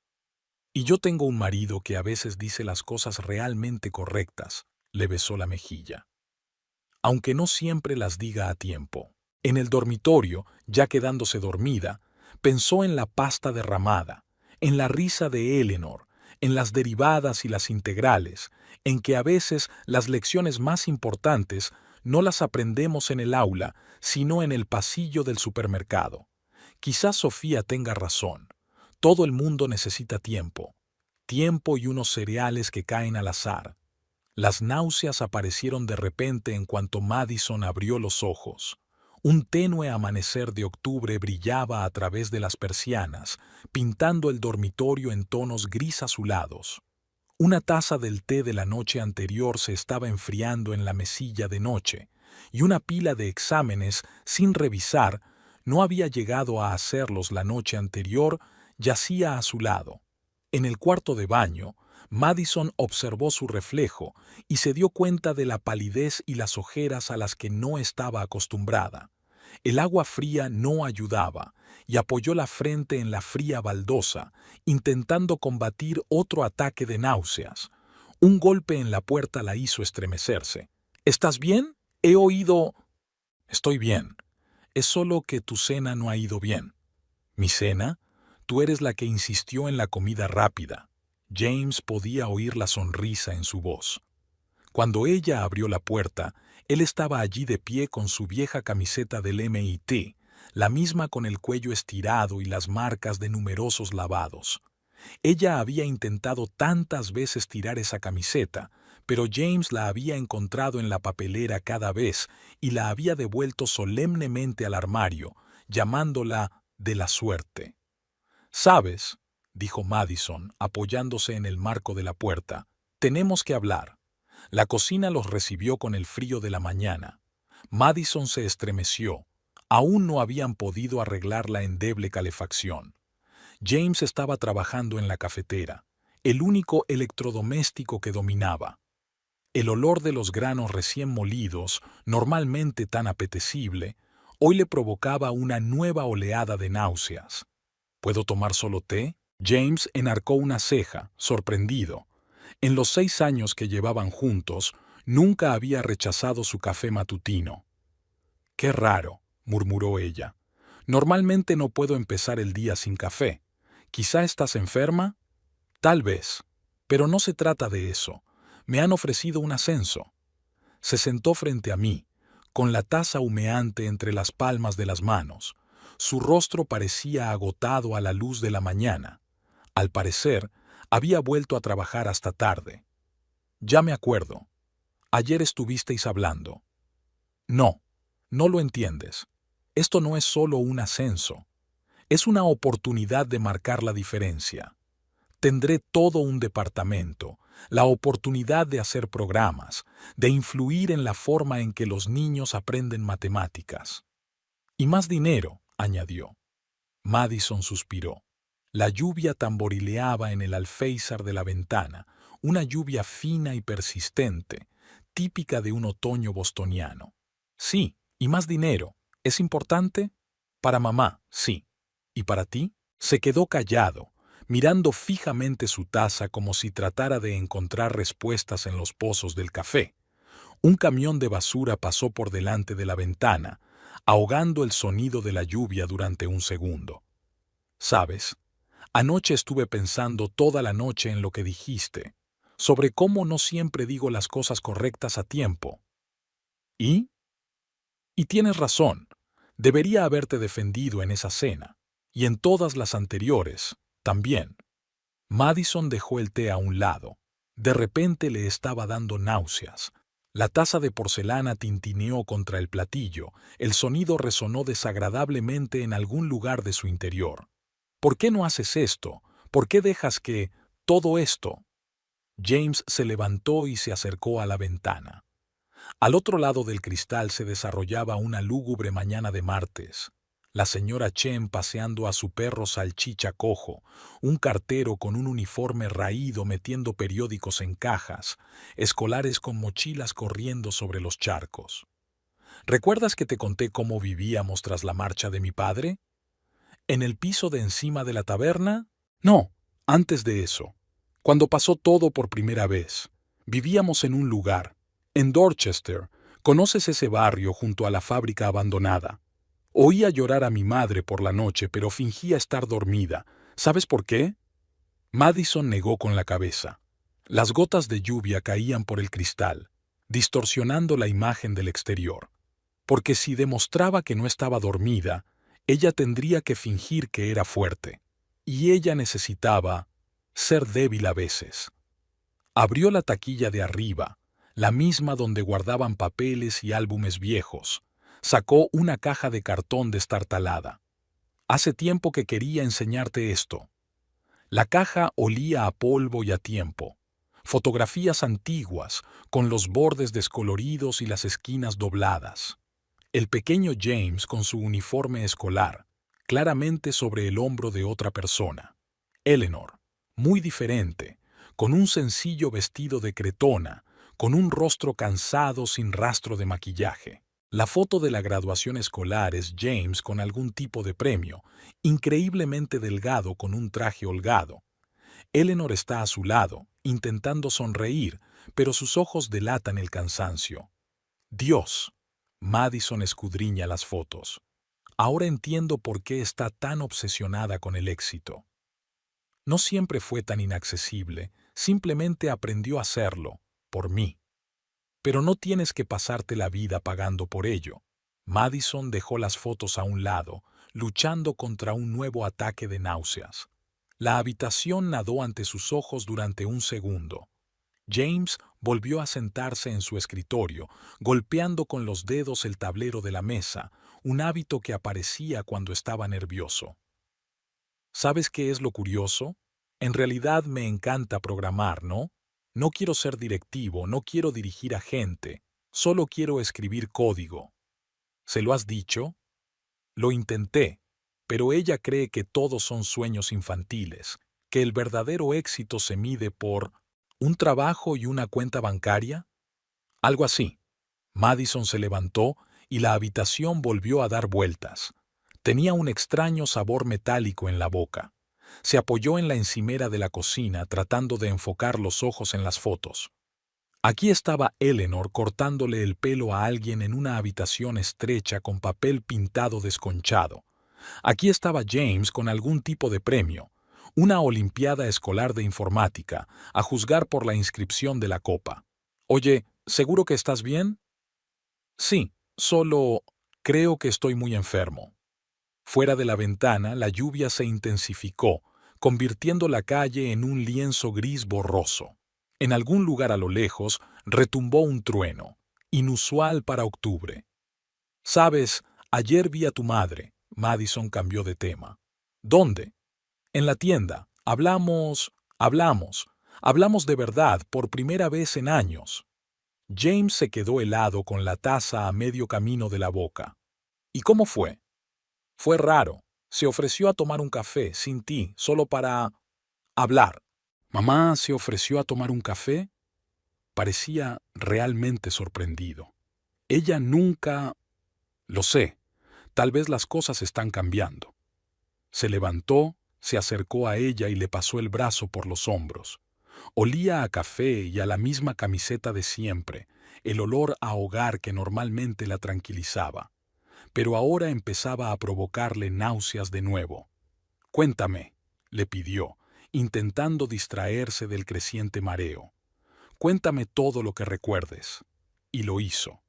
Y yo tengo un marido que a veces dice las cosas realmente correctas», le besó la mejilla. «Aunque no siempre las diga a tiempo». En el dormitorio, ya quedándose dormida, pensó en la pasta derramada, en la risa de Eleanor, en las derivadas y las integrales, en que a veces las lecciones más importantes no las aprendemos en el aula, sino en el pasillo del supermercado. Quizás Sofía tenga razón. Todo el mundo necesita tiempo. Tiempo y unos cereales que caen al azar. Las náuseas aparecieron de repente en cuanto Madison abrió los ojos. Un tenue amanecer de octubre brillaba a través de las persianas, pintando el dormitorio en tonos gris azulados. Una taza del té de la noche anterior se estaba enfriando en la mesilla de noche, y una pila de exámenes, sin revisar, no había llegado a hacerlos la noche anterior, yacía a su lado. En el cuarto de baño, Madison observó su reflejo y se dio cuenta de la palidez y las ojeras a las que no estaba acostumbrada. El agua fría no ayudaba, y apoyó la frente en la fría baldosa, intentando combatir otro ataque de náuseas. Un golpe en la puerta la hizo estremecerse. ¿Estás bien? He oído... Estoy bien. Es solo que tu cena no ha ido bien. ¿Mi cena? Tú eres la que insistió en la comida rápida. James podía oír la sonrisa en su voz. Cuando ella abrió la puerta, él estaba allí de pie con su vieja camiseta del MIT, la misma con el cuello estirado y las marcas de numerosos lavados. Ella había intentado tantas veces tirar esa camiseta, pero James la había encontrado en la papelera cada vez y la había devuelto solemnemente al armario, llamándola de la suerte. «¿Sabes?», dijo Madison, apoyándose en el marco de la puerta, «tenemos que hablar». La cocina los recibió con el frío de la mañana. Madison se estremeció. Aún no habían podido arreglar la endeble calefacción. James estaba trabajando en la cafetera, el único electrodoméstico que dominaba. El olor de los granos recién molidos, normalmente tan apetecible, hoy le provocaba una nueva oleada de náuseas. ¿Puedo tomar solo té? James enarcó una ceja, sorprendido. En los 6 años que llevaban juntos, nunca había rechazado su café matutino. «Qué raro», murmuró ella. «Normalmente no puedo empezar el día sin café. ¿Quizá estás enferma?» «Tal vez. Pero no se trata de eso. Me han ofrecido un ascenso». Se sentó frente a mí, con la taza humeante entre las palmas de las manos. Su rostro parecía agotado a la luz de la mañana. Al parecer, había vuelto a trabajar hasta tarde. «Ya me acuerdo. Ayer estuvisteis hablando». «No, no lo entiendes. Esto no es solo un ascenso. Es una oportunidad de marcar la diferencia. Tendré todo un departamento, la oportunidad de hacer programas, de influir en la forma en que los niños aprenden matemáticas. Y más dinero», añadió. Madison suspiró. La lluvia tamborileaba en el alféizar de la ventana, una lluvia fina y persistente, típica de un otoño bostoniano. «Sí, y más dinero. ¿Es importante?» «Para mamá, sí. ¿Y para ti?» Se quedó callado, mirando fijamente su taza como si tratara de encontrar respuestas en los pozos del café. Un camión de basura pasó por delante de la ventana, ahogando el sonido de la lluvia durante un segundo. «¿Sabes? Anoche estuve pensando toda la noche en lo que dijiste, sobre cómo no siempre digo las cosas correctas a tiempo». «¿Y?» «Y tienes razón. Debería haberte defendido en esa cena, y en todas las anteriores, también». Madison dejó el té a un lado. De repente le estaba dando náuseas. La taza de porcelana tintineó contra el platillo, el sonido resonó desagradablemente en algún lugar de su interior. «¿Por qué no haces esto? ¿Por qué dejas que... todo esto?» James se levantó y se acercó a la ventana. Al otro lado del cristal se desarrollaba una lúgubre mañana de martes. La señora Chen paseando a su perro salchicha cojo, un cartero con un uniforme raído metiendo periódicos en cajas, escolares con mochilas corriendo sobre los charcos. ¿Recuerdas que te conté cómo vivíamos tras la marcha de mi padre? ¿En el piso de encima de la taberna? No, antes de eso. Cuando pasó todo por primera vez. Vivíamos en un lugar, en Dorchester. ¿Conoces ese barrio junto a la fábrica abandonada? Oía llorar a mi madre por la noche, pero fingía estar dormida. ¿Sabes por qué? Madison negó con la cabeza. Las gotas de lluvia caían por el cristal. distorsionando la imagen del exterior. Porque si demostraba que no estaba dormida, ella tendría que fingir que era fuerte. Y ella necesitaba ser débil a veces. Abrió la taquilla de arriba, la misma donde guardaban papeles y álbumes viejos. Sacó una caja de cartón destartalada. Hace tiempo que quería enseñarte esto. La caja olía a polvo y a tiempo. Fotografías antiguas, con los bordes descoloridos y las esquinas dobladas. El pequeño James con su uniforme escolar, claramente sobre el hombro de otra persona. Eleanor, muy diferente, con un sencillo vestido de cretona, con un rostro cansado sin rastro de maquillaje. La foto de la graduación escolar es James con algún tipo de premio, increíblemente delgado con un traje holgado. Eleanor está a su lado, intentando sonreír, pero sus ojos delatan el cansancio. Dios. Madison escudriña las fotos. Ahora entiendo por qué está tan obsesionada con el éxito. No siempre fue tan inaccesible, simplemente aprendió a hacerlo, por mí. Pero no tienes que pasarte la vida pagando por ello. Madison dejó las fotos a un lado, luchando contra un nuevo ataque de náuseas. La habitación nadó ante sus ojos durante un segundo. James volvió a sentarse en su escritorio, golpeando con los dedos el tablero de la mesa, un hábito que aparecía cuando estaba nervioso. ¿Sabes qué es lo curioso? En realidad me encanta programar, ¿no? No quiero ser directivo, no quiero dirigir a gente, solo quiero escribir código. ¿Se lo has dicho? Lo intenté, pero ella cree que todos son sueños infantiles, que el verdadero éxito se mide por un trabajo y una cuenta bancaria. Algo así. Madison se levantó y la habitación volvió a dar vueltas. Tenía un extraño sabor metálico en la boca. Se apoyó en la encimera de la cocina tratando de enfocar los ojos en las fotos. Aquí estaba Eleanor cortándole el pelo a alguien en una habitación estrecha con papel pintado desconchado. Aquí estaba James con algún tipo de premio, una olimpiada escolar de informática, a juzgar por la inscripción de la copa. Oye, ¿seguro que estás bien? Sí, solo creo que estoy muy enfermo. Fuera de la ventana, la lluvia se intensificó, convirtiendo la calle en un lienzo gris borroso. En algún lugar a lo lejos retumbó un trueno, inusual para octubre. Sabes, ayer vi a tu madre. Madison cambió de tema. ¿Dónde? En la tienda. Hablamos de verdad por primera vez en años. James se quedó helado con la taza a medio camino de la boca. ¿Y cómo fue? Fue raro. Se ofreció a tomar un café sin ti, solo para hablar. ¿Mamá se ofreció a tomar un café? Parecía realmente sorprendido. Ella nunca... Lo sé, tal vez las cosas están cambiando. Se levantó, se acercó a ella y le pasó el brazo por los hombros. Olía a café y a la misma camiseta de siempre, el olor a hogar que normalmente la tranquilizaba. Pero ahora empezaba a provocarle náuseas de nuevo. Cuéntame, le pidió, intentando distraerse del creciente mareo. Cuéntame todo lo que recuerdes. Y lo hizo.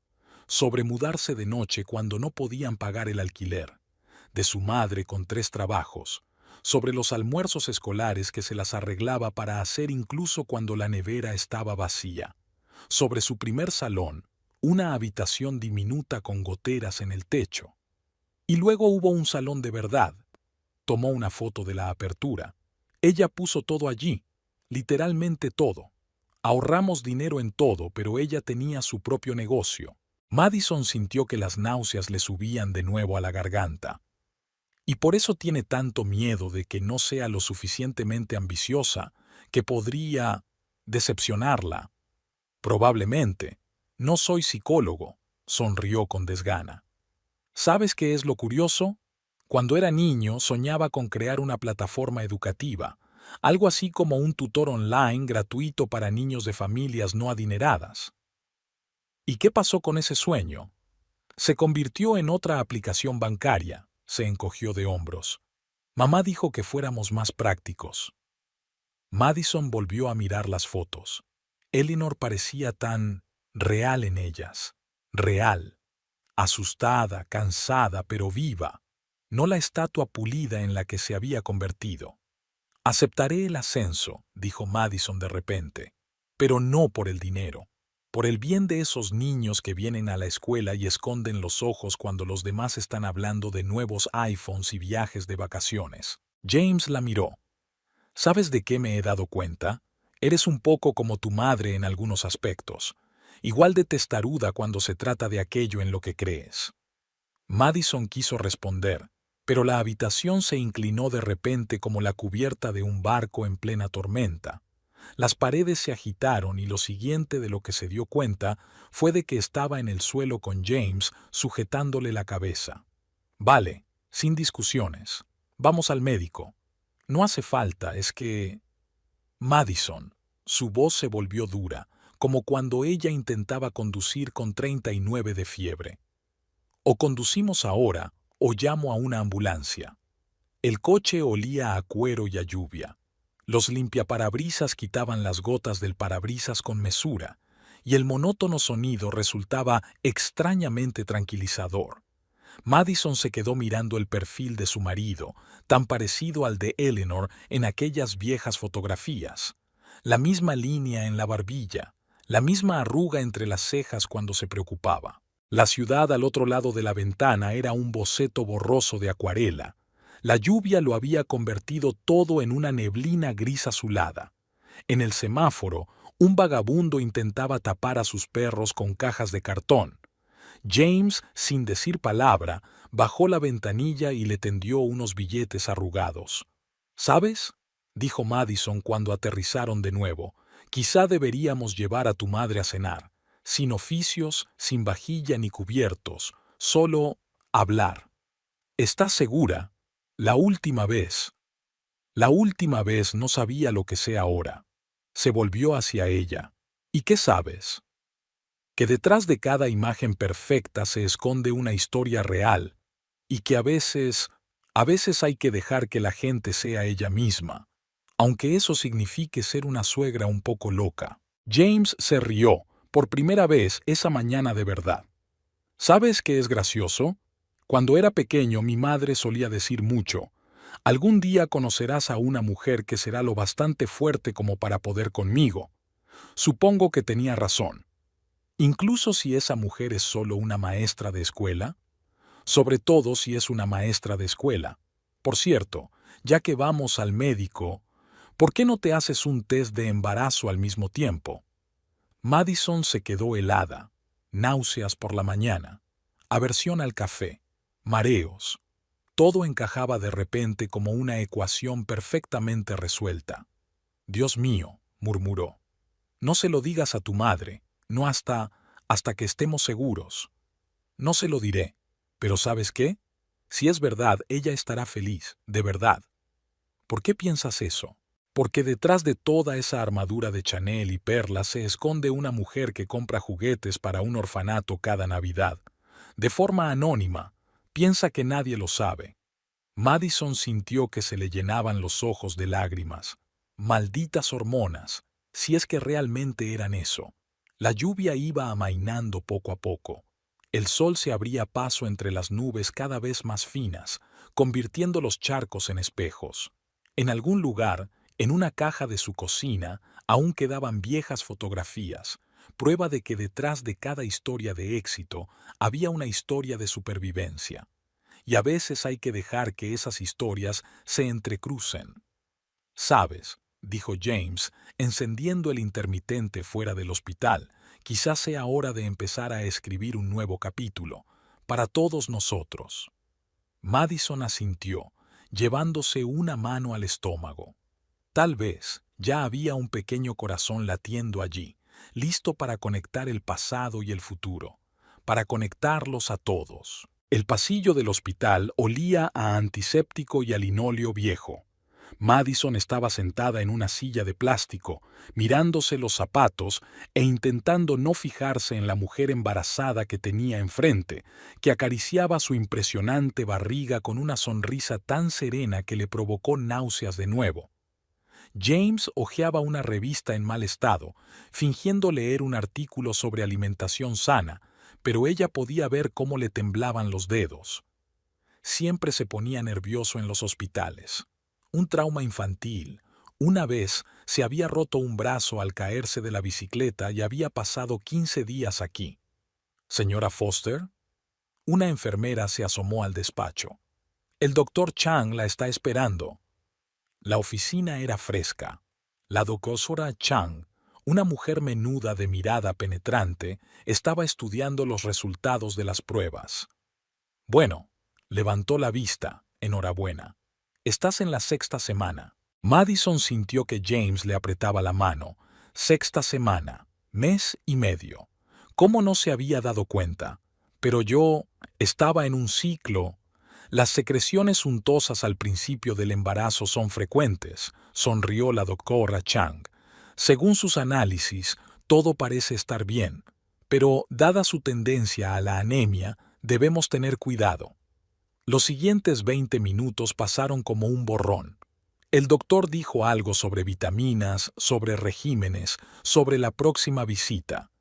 Sobre mudarse de noche cuando no podían pagar el alquiler, de su madre con 3 trabajos, sobre los almuerzos escolares que se las arreglaba para hacer incluso cuando la nevera estaba vacía, sobre su primer salón, una habitación diminuta con goteras en el techo. Y luego hubo un salón de verdad. Tomó una foto de la apertura. Ella puso todo allí, literalmente todo. Ahorramos dinero en todo, pero ella tenía su propio negocio. Madison sintió que las náuseas le subían de nuevo a la garganta. Y por eso tiene tanto miedo de que no sea lo suficientemente ambiciosa, que podría decepcionarla. Probablemente. No soy psicólogo, sonrió con desgana. ¿Sabes qué es lo curioso? Cuando era niño soñaba con crear una plataforma educativa, algo así como un tutor online gratuito para niños de familias no adineradas. ¿Y qué pasó con ese sueño? Se convirtió en otra aplicación bancaria, se encogió de hombros. Mamá dijo que fuéramos más prácticos. Madison volvió a mirar las fotos. Eleanor parecía tan real en ellas, real, asustada, cansada, pero viva, no la estatua pulida en la que se había convertido. Aceptaré el ascenso, dijo Madison de repente, pero no por el dinero, por el bien de esos niños que vienen a la escuela y esconden los ojos cuando los demás están hablando de nuevos iPhones y viajes de vacaciones. James la miró. ¿Sabes de qué me he dado cuenta? Eres un poco como tu madre en algunos aspectos, igual de testaruda cuando se trata de aquello en lo que crees. Madison quiso responder, pero la habitación se inclinó de repente como la cubierta de un barco en plena tormenta. Las paredes se agitaron y lo siguiente de lo que se dio cuenta fue de que estaba en el suelo con James sujetándole la cabeza. Vale, sin discusiones. Vamos al médico. No hace falta, es que... Madison. Su voz se volvió dura, como cuando ella intentaba conducir con 39 de fiebre. O conducimos ahora, o llamo a una ambulancia. El coche olía a cuero y a lluvia. Los limpiaparabrisas quitaban las gotas del parabrisas con mesura, y el monótono sonido resultaba extrañamente tranquilizador. Madison se quedó mirando el perfil de su marido, tan parecido al de Eleanor en aquellas viejas fotografías. La misma línea en la barbilla, la misma arruga entre las cejas cuando se preocupaba. La ciudad al otro lado de la ventana era un boceto borroso de acuarela. La lluvia lo había convertido todo en una neblina gris azulada. En el semáforo, un vagabundo intentaba tapar a sus perros con cajas de cartón. James, sin decir palabra, bajó la ventanilla y le tendió unos billetes arrugados. ¿Sabes?, dijo Madison cuando aterrizaron de nuevo, quizá deberíamos llevar a tu madre a cenar. Sin oficios, sin vajilla ni cubiertos, solo hablar. ¿Estás segura? La última vez. La última vez no sabía lo que sé ahora. Se volvió hacia ella. ¿Y qué sabes? Que detrás de cada imagen perfecta se esconde una historia real, y que a veces hay que dejar que la gente sea ella misma, aunque eso signifique ser una suegra un poco loca. James se rió, por primera vez esa mañana de verdad. ¿Sabes qué es gracioso? Cuando era pequeño mi madre solía decir mucho, algún día conocerás a una mujer que será lo bastante fuerte como para poder conmigo. Supongo que tenía razón. Incluso si esa mujer es solo una maestra de escuela, sobre todo si es una maestra de escuela. Por cierto, ya que vamos al médico, ¿por qué no te haces un test de embarazo al mismo tiempo? Madison se quedó helada, náuseas por la mañana, aversión al café, mareos. Todo encajaba de repente como una ecuación perfectamente resuelta. Dios mío, murmuró. No se lo digas a tu madre, no hasta que estemos seguros. No se lo diré, pero ¿sabes qué? Si es verdad, ella estará feliz, de verdad. ¿Por qué piensas eso? Porque detrás de toda esa armadura de Chanel y perlas se esconde una mujer que compra juguetes para un orfanato cada Navidad. De forma anónima, piensa que nadie lo sabe. Madison sintió que se le llenaban los ojos de lágrimas. Malditas hormonas, si es que realmente eran eso. La lluvia iba amainando poco a poco. El sol se abría paso entre las nubes cada vez más finas, convirtiendo los charcos en espejos. En algún lugar, en una caja de su cocina, aún quedaban viejas fotografías, prueba de que detrás de cada historia de éxito había una historia de supervivencia. Y a veces hay que dejar que esas historias se entrecrucen. «Sabes», dijo James, encendiendo el intermitente fuera del hospital, «quizás sea hora de empezar a escribir un nuevo capítulo, para todos nosotros». Madison asintió, llevándose una mano al estómago. Tal vez ya había un pequeño corazón latiendo allí, listo para conectar el pasado y el futuro, para conectarlos a todos. El pasillo del hospital olía a antiséptico y a linóleo viejo. Madison estaba sentada en una silla de plástico, mirándose los zapatos e intentando no fijarse en la mujer embarazada que tenía enfrente, que acariciaba su impresionante barriga con una sonrisa tan serena que le provocó náuseas de nuevo. James hojeaba una revista en mal estado, fingiendo leer un artículo sobre alimentación sana, pero ella podía ver cómo le temblaban los dedos. Siempre se ponía nervioso en los hospitales. Un trauma infantil. Una vez se había roto un brazo al caerse de la bicicleta y había pasado 15 días aquí. ¿Señora Foster? Una enfermera se asomó al despacho. El doctor Chang la está esperando. La oficina era fresca. La doctora Chang, una mujer menuda de mirada penetrante, estaba estudiando los resultados de las pruebas. Bueno, levantó la vista. Enhorabuena. Estás en la 6ª semana. Madison sintió que James le apretaba la mano. 6ª semana, mes y medio. ¿Cómo no se había dado cuenta? Pero yo estaba en un ciclo. Las secreciones untosas al principio del embarazo son frecuentes, sonrió la doctora Chang. Según sus análisis, todo parece estar bien, pero dada su tendencia a la anemia, debemos tener cuidado. Los siguientes 20 minutos pasaron como un borrón. El doctor dijo algo sobre vitaminas, sobre regímenes, sobre la próxima visita.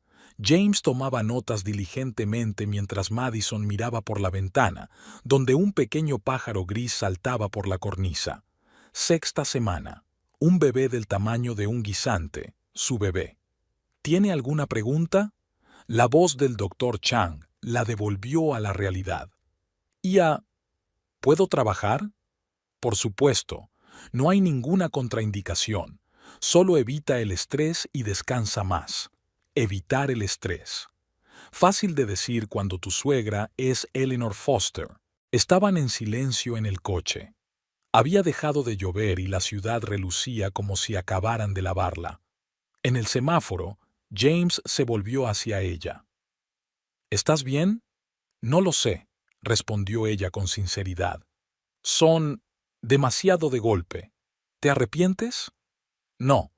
James tomaba notas diligentemente mientras Madison miraba por la ventana, donde un pequeño pájaro gris saltaba por la cornisa. 6ª semana. Un bebé del tamaño de un guisante, su bebé. ¿Tiene alguna pregunta? La voz del doctor Chang la devolvió a la realidad. ¿Puedo trabajar? Por supuesto. No hay ninguna contraindicación. Solo evita el estrés y descansa más. Evitar el estrés. Fácil de decir cuando tu suegra es Eleanor Foster. Estaban en silencio en el coche. Había dejado de llover y la ciudad relucía como si acabaran de lavarla. En el semáforo, James se volvió hacia ella. ¿Estás bien? No lo sé, respondió ella con sinceridad. Son demasiado de golpe. ¿Te arrepientes? No,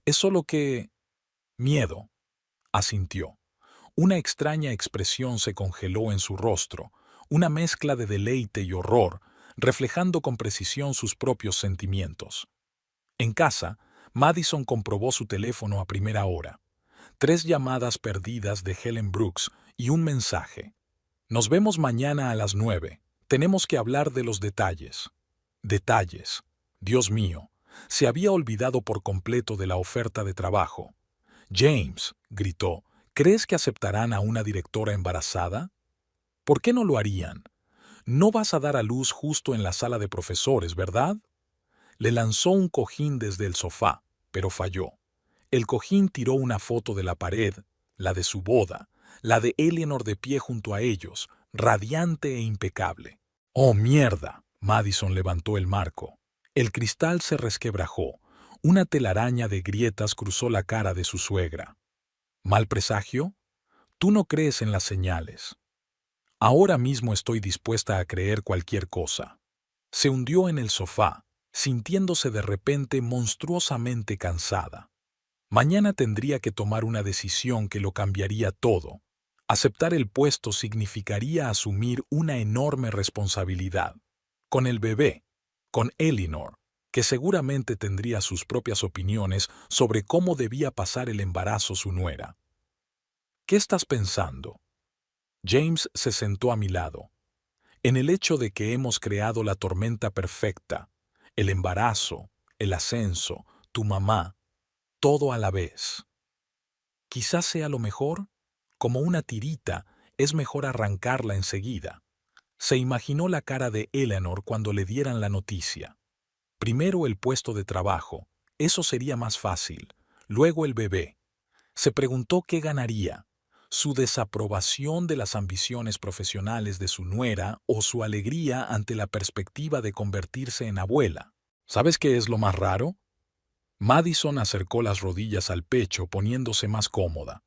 es solo que... miedo, asintió. Una extraña expresión se congeló en su rostro, una mezcla de deleite y horror, reflejando con precisión sus propios sentimientos. En casa, Madison comprobó su teléfono a primera hora. 3 llamadas perdidas de Helen Brooks y un mensaje. Nos vemos mañana a las 9. Tenemos que hablar de los detalles. Detalles. Dios mío, se había olvidado por completo de la oferta de trabajo. James, gritó, ¿crees que aceptarán a una directora embarazada? ¿Por qué no lo harían? No vas a dar a luz justo en la sala de profesores, ¿verdad? Le lanzó un cojín desde el sofá, pero falló. El cojín tiró una foto de la pared, la de su boda, la de Eleanor de pie junto a ellos, radiante e impecable. ¡Oh, mierda! Madison levantó el marco. El cristal se resquebrajó. Una telaraña de grietas cruzó la cara de su suegra. ¿Mal presagio? Tú no crees en las señales. Ahora mismo estoy dispuesta a creer cualquier cosa. Se hundió en el sofá, sintiéndose de repente monstruosamente cansada. Mañana tendría que tomar una decisión que lo cambiaría todo. Aceptar el puesto significaría asumir una enorme responsabilidad. Con el bebé, con Eleanor, que seguramente tendría sus propias opiniones sobre cómo debía pasar el embarazo su nuera. ¿Qué estás pensando? James se sentó a mi lado. En el hecho de que hemos creado la tormenta perfecta, el embarazo, el ascenso, tu mamá, todo a la vez. Quizás sea lo mejor. Como una tirita, es mejor arrancarla enseguida. Se imaginó la cara de Eleanor cuando le dieran la noticia. Primero el puesto de trabajo, eso sería más fácil. Luego el bebé. Se preguntó qué ganaría, su desaprobación de las ambiciones profesionales de su nuera o su alegría ante la perspectiva de convertirse en abuela. ¿Sabes qué es lo más raro? Madison acercó las rodillas al pecho poniéndose más cómoda.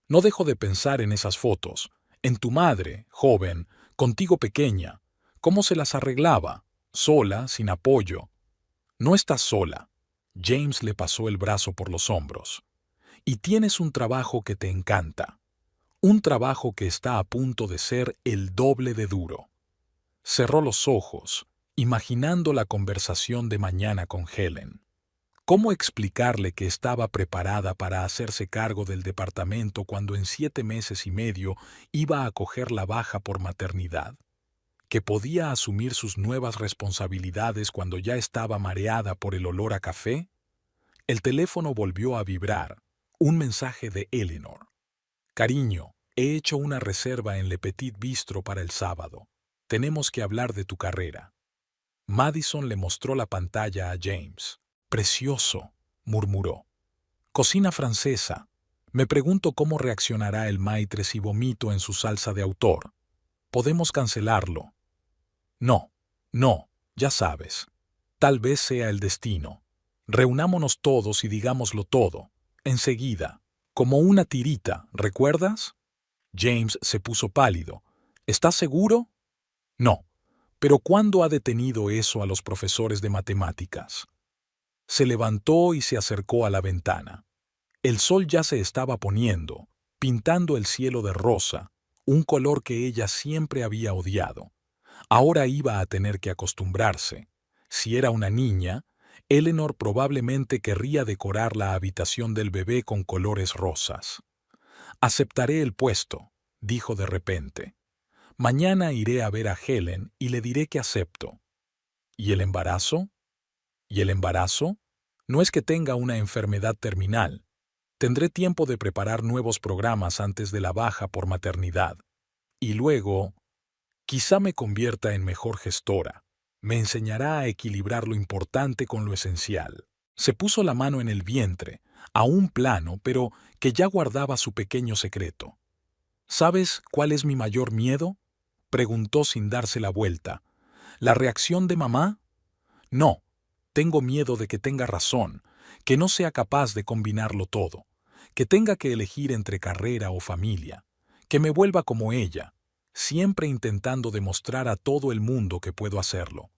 No dejo de pensar en esas fotos, en tu madre, joven, contigo pequeña. ¿Cómo se las arreglaba? Sola, sin apoyo. No estás sola. James le pasó el brazo por los hombros. Y tienes un trabajo que te encanta. Un trabajo que está a punto de ser el doble de duro. Cerró los ojos, imaginando la conversación de mañana con Helen. ¿Cómo explicarle que estaba preparada para hacerse cargo del departamento cuando en 7 meses y medio iba a coger la baja por maternidad? ¿Que podía asumir sus nuevas responsabilidades cuando ya estaba mareada por el olor a café? El teléfono volvió a vibrar. Un mensaje de Eleanor. Cariño, he hecho una reserva en Le Petit Bistro para el sábado. Tenemos que hablar de tu carrera. Madison le mostró la pantalla a James. Precioso, murmuró. Cocina francesa. Me pregunto cómo reaccionará el maitre si vomito en su salsa de autor. Podemos cancelarlo. No, no, ya sabes. Tal vez sea el destino. Reunámonos todos y digámoslo todo. Enseguida. Como una tirita, ¿recuerdas? James se puso pálido. ¿Estás seguro? No. Pero ¿cuándo ha detenido eso a los profesores de matemáticas? Se levantó y se acercó a la ventana. El sol ya se estaba poniendo, pintando el cielo de rosa, un color que ella siempre había odiado. Ahora iba a tener que acostumbrarse. Si era una niña, Eleanor probablemente querría decorar la habitación del bebé con colores rosas. Aceptaré el puesto, dijo de repente. Mañana iré a ver a Helen y le diré que acepto. ¿Y el embarazo? ¿Y el embarazo? No es que tenga una enfermedad terminal. Tendré tiempo de preparar nuevos programas antes de la baja por maternidad. Y luego, quizá me convierta en mejor gestora. Me enseñará a equilibrar lo importante con lo esencial. Se puso la mano en el vientre, aún plano, pero que ya guardaba su pequeño secreto. ¿Sabes cuál es mi mayor miedo?, preguntó sin darse la vuelta. ¿La reacción de mamá? No. Tengo miedo de que tenga razón, que no sea capaz de combinarlo todo, que tenga que elegir entre carrera o familia, que me vuelva como ella, siempre intentando demostrar a todo el mundo que puedo hacerlo.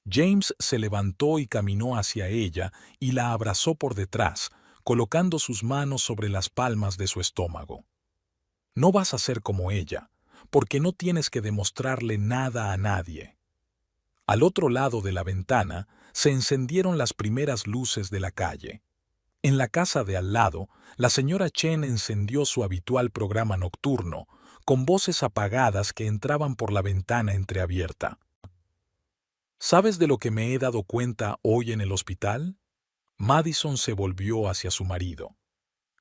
James se levantó y caminó hacia ella y la abrazó por detrás, colocando sus manos sobre las palmas de su estómago. No vas a ser como ella, porque no tienes que demostrarle nada a nadie. Al otro lado de la ventana se encendieron las primeras luces de la calle. En la casa de al lado, la señora Chen encendió su habitual programa nocturno, con voces apagadas que entraban por la ventana entreabierta. ¿Sabes de lo que me he dado cuenta hoy en el hospital? Madison se volvió hacia su marido.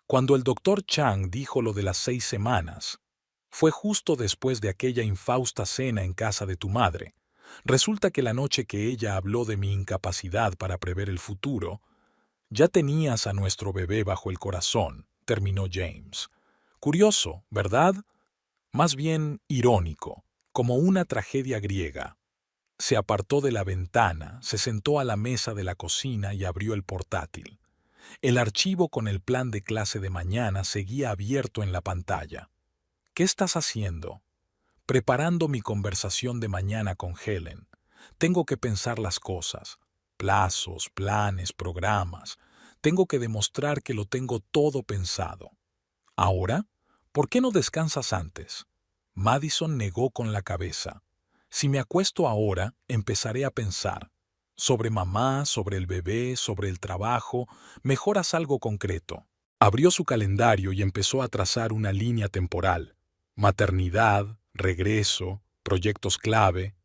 Cuando el doctor Chang dijo lo de las 6 semanas, fue justo después de aquella infausta cena en casa de tu madre. Resulta que la noche que ella habló de mi incapacidad para prever el futuro, ya tenías a nuestro bebé bajo el corazón, terminó James. Curioso, ¿verdad? Más bien irónico, como una tragedia griega. Se apartó de la ventana, se sentó a la mesa de la cocina y abrió el portátil. El archivo con el plan de clase de mañana seguía abierto en la pantalla. ¿Qué estás haciendo? Preparando mi conversación de mañana con Helen. Tengo que pensar las cosas, plazos, planes, programas. Tengo que demostrar que lo tengo todo pensado. ¿Ahora? ¿Por qué no descansas antes? Madison negó con la cabeza. Si me acuesto ahora, empezaré a pensar. Sobre mamá, sobre el bebé, sobre el trabajo, mejor haz algo concreto. Abrió su calendario y empezó a trazar una línea temporal. Maternidad, regreso, proyectos clave.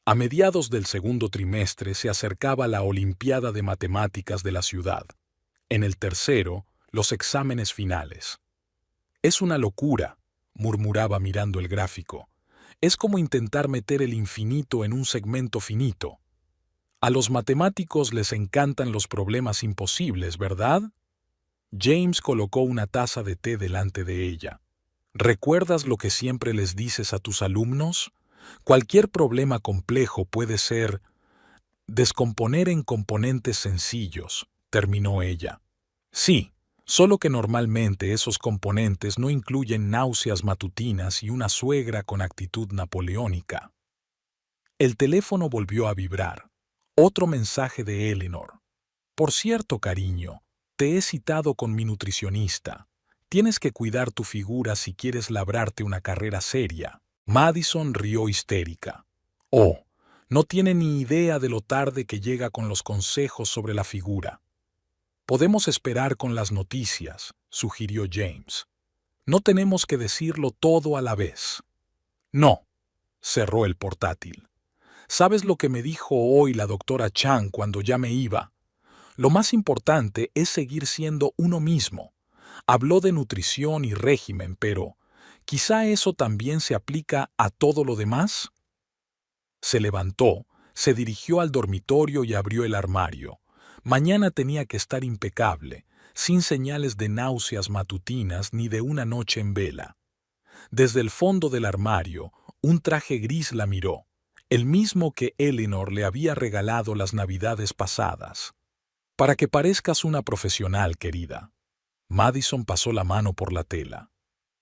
A mediados del segundo trimestre se acercaba la Olimpiada de Matemáticas de la ciudad. En el tercero, los exámenes finales. Es una locura, murmuraba mirando el gráfico. Es como intentar meter el infinito en un segmento finito. A los matemáticos les encantan los problemas imposibles, ¿verdad? James colocó una taza de té delante de ella. ¿Recuerdas lo que siempre les dices a tus alumnos? Cualquier problema complejo puede ser descomponer en componentes sencillos, terminó ella. Sí, solo que normalmente esos componentes no incluyen náuseas matutinas y una suegra con actitud napoleónica. El teléfono volvió a vibrar. Otro mensaje de Eleanor. Por cierto, cariño, te he citado con mi nutricionista. Tienes que cuidar tu figura si quieres labrarte una carrera seria. Madison rió histérica. Oh, no tiene ni idea de lo tarde que llega con los consejos sobre la figura. Podemos esperar con las noticias, sugirió James. No tenemos que decirlo todo a la vez. No, cerró el portátil. ¿Sabes lo que me dijo hoy la doctora Chang cuando ya me iba? Lo más importante es seguir siendo uno mismo. Habló de nutrición y régimen, pero ¿quizá eso también se aplica a todo lo demás? Se levantó, se dirigió al dormitorio y abrió el armario. Mañana tenía que estar impecable, sin señales de náuseas matutinas ni de una noche en vela. Desde el fondo del armario, un traje gris la miró, el mismo que Eleanor le había regalado las navidades pasadas. Para que parezcas una profesional, querida. Madison pasó la mano por la tela.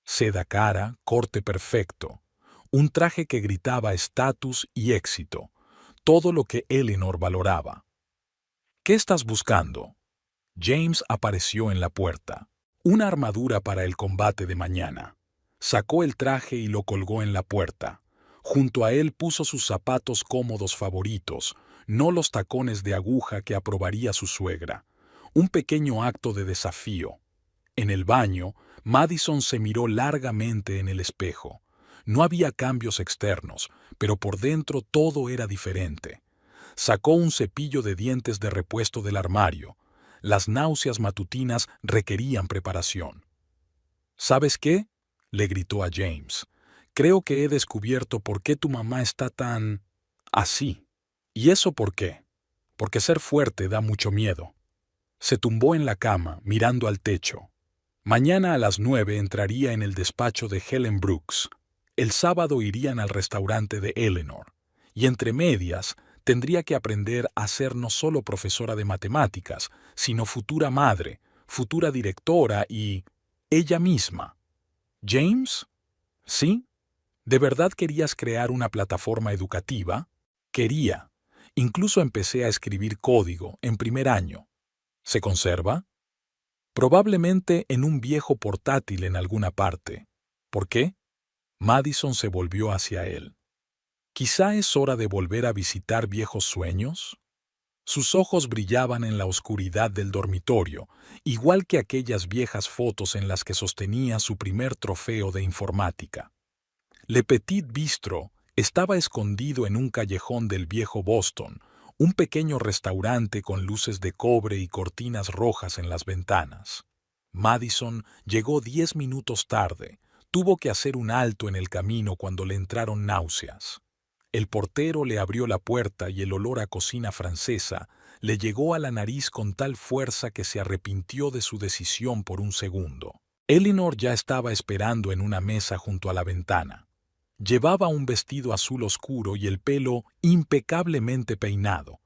Seda cara, corte perfecto. Un traje que gritaba estatus y éxito, todo lo que Eleanor valoraba. ¿Qué estás buscando? James apareció en la puerta. Una armadura para el combate de mañana. Sacó el traje y lo colgó en la puerta. Junto a él puso sus zapatos cómodos favoritos, no los tacones de aguja que aprobaría su suegra. Un pequeño acto de desafío. En el baño, Madison se miró largamente en el espejo. No había cambios externos, pero por dentro todo era diferente. Sacó un cepillo de dientes de repuesto del armario. Las náuseas matutinas requerían preparación. ¿Sabes qué? Le gritó a James. Creo que he descubierto por qué tu mamá está tan... así. ¿Y eso por qué? Porque ser fuerte da mucho miedo. Se tumbó en la cama, mirando al techo. Mañana a las 9 entraría en el despacho de Helen Brooks. El sábado irían al restaurante de Eleanor. Y entre medias, tendría que aprender a ser no solo profesora de matemáticas, sino futura madre, futura directora y... ella misma. ¿James? ¿Sí? ¿De verdad querías crear una plataforma educativa? Quería. Incluso empecé a escribir código en primer año. ¿Se conserva? Probablemente en un viejo portátil en alguna parte. ¿Por qué? Madison se volvió hacia él. ¿Quizá es hora de volver a visitar viejos sueños? Sus ojos brillaban en la oscuridad del dormitorio, igual que aquellas viejas fotos en las que sostenía su primer trofeo de informática. Le Petit Bistro estaba escondido en un callejón del viejo Boston, un pequeño restaurante con luces de cobre y cortinas rojas en las ventanas. Madison llegó 10 minutos tarde. Tuvo que hacer un alto en el camino cuando le entraron náuseas. El portero le abrió la puerta y el olor a cocina francesa le llegó a la nariz con tal fuerza que se arrepintió de su decisión por un segundo. Eleanor ya estaba esperando en una mesa junto a la ventana. Llevaba un vestido azul oscuro y el pelo impecablemente peinado,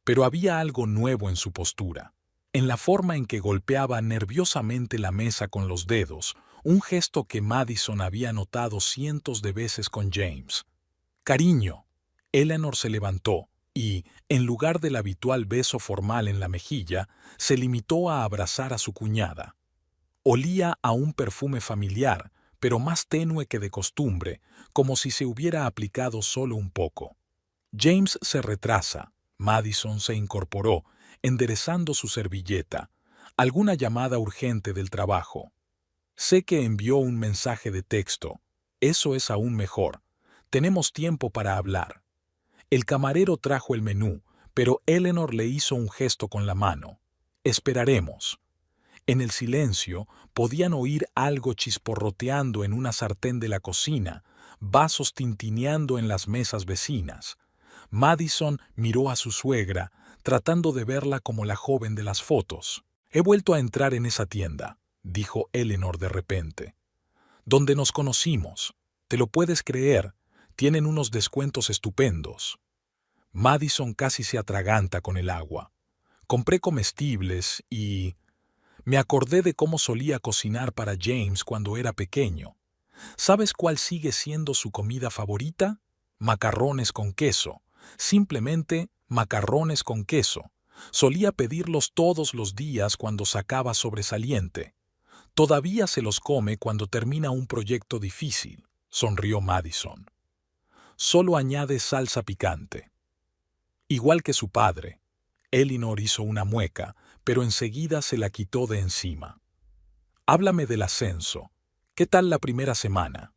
pero había algo nuevo en su postura, en la forma en que golpeaba nerviosamente la mesa con los dedos, un gesto que Madison había notado cientos de veces con James. «Cariño». Eleanor se levantó y, en lugar del habitual beso formal en la mejilla, se limitó a abrazar a su cuñada. Olía a un perfume familiar, pero más tenue que de costumbre, como si se hubiera aplicado solo un poco. James se retrasa. Madison se incorporó, enderezando su servilleta. Alguna llamada urgente del trabajo. Sé que envió un mensaje de texto. Eso es aún mejor. Tenemos tiempo para hablar. El camarero trajo el menú, pero Eleanor le hizo un gesto con la mano. Esperaremos. En el silencio podían oír algo chisporroteando en una sartén de la cocina, vasos tintineando en las mesas vecinas. Madison miró a su suegra, tratando de verla como la joven de las fotos. «He vuelto a entrar en esa tienda», dijo Eleanor de repente. «Donde nos conocimos. ¿Te lo puedes creer? Tienen unos descuentos estupendos». Madison casi se atraganta con el agua. «Compré comestibles y... me acordé de cómo solía cocinar para James cuando era pequeño. ¿Sabes cuál sigue siendo su comida favorita? Macarrones con queso. Simplemente macarrones con queso. Solía pedirlos todos los días cuando sacaba sobresaliente. Todavía se los come cuando termina un proyecto difícil», sonrió Madison. «Solo añade salsa picante». Igual que su padre. Eleanor hizo una mueca, pero enseguida se la quitó de encima. Háblame del ascenso. ¿Qué tal la primera semana?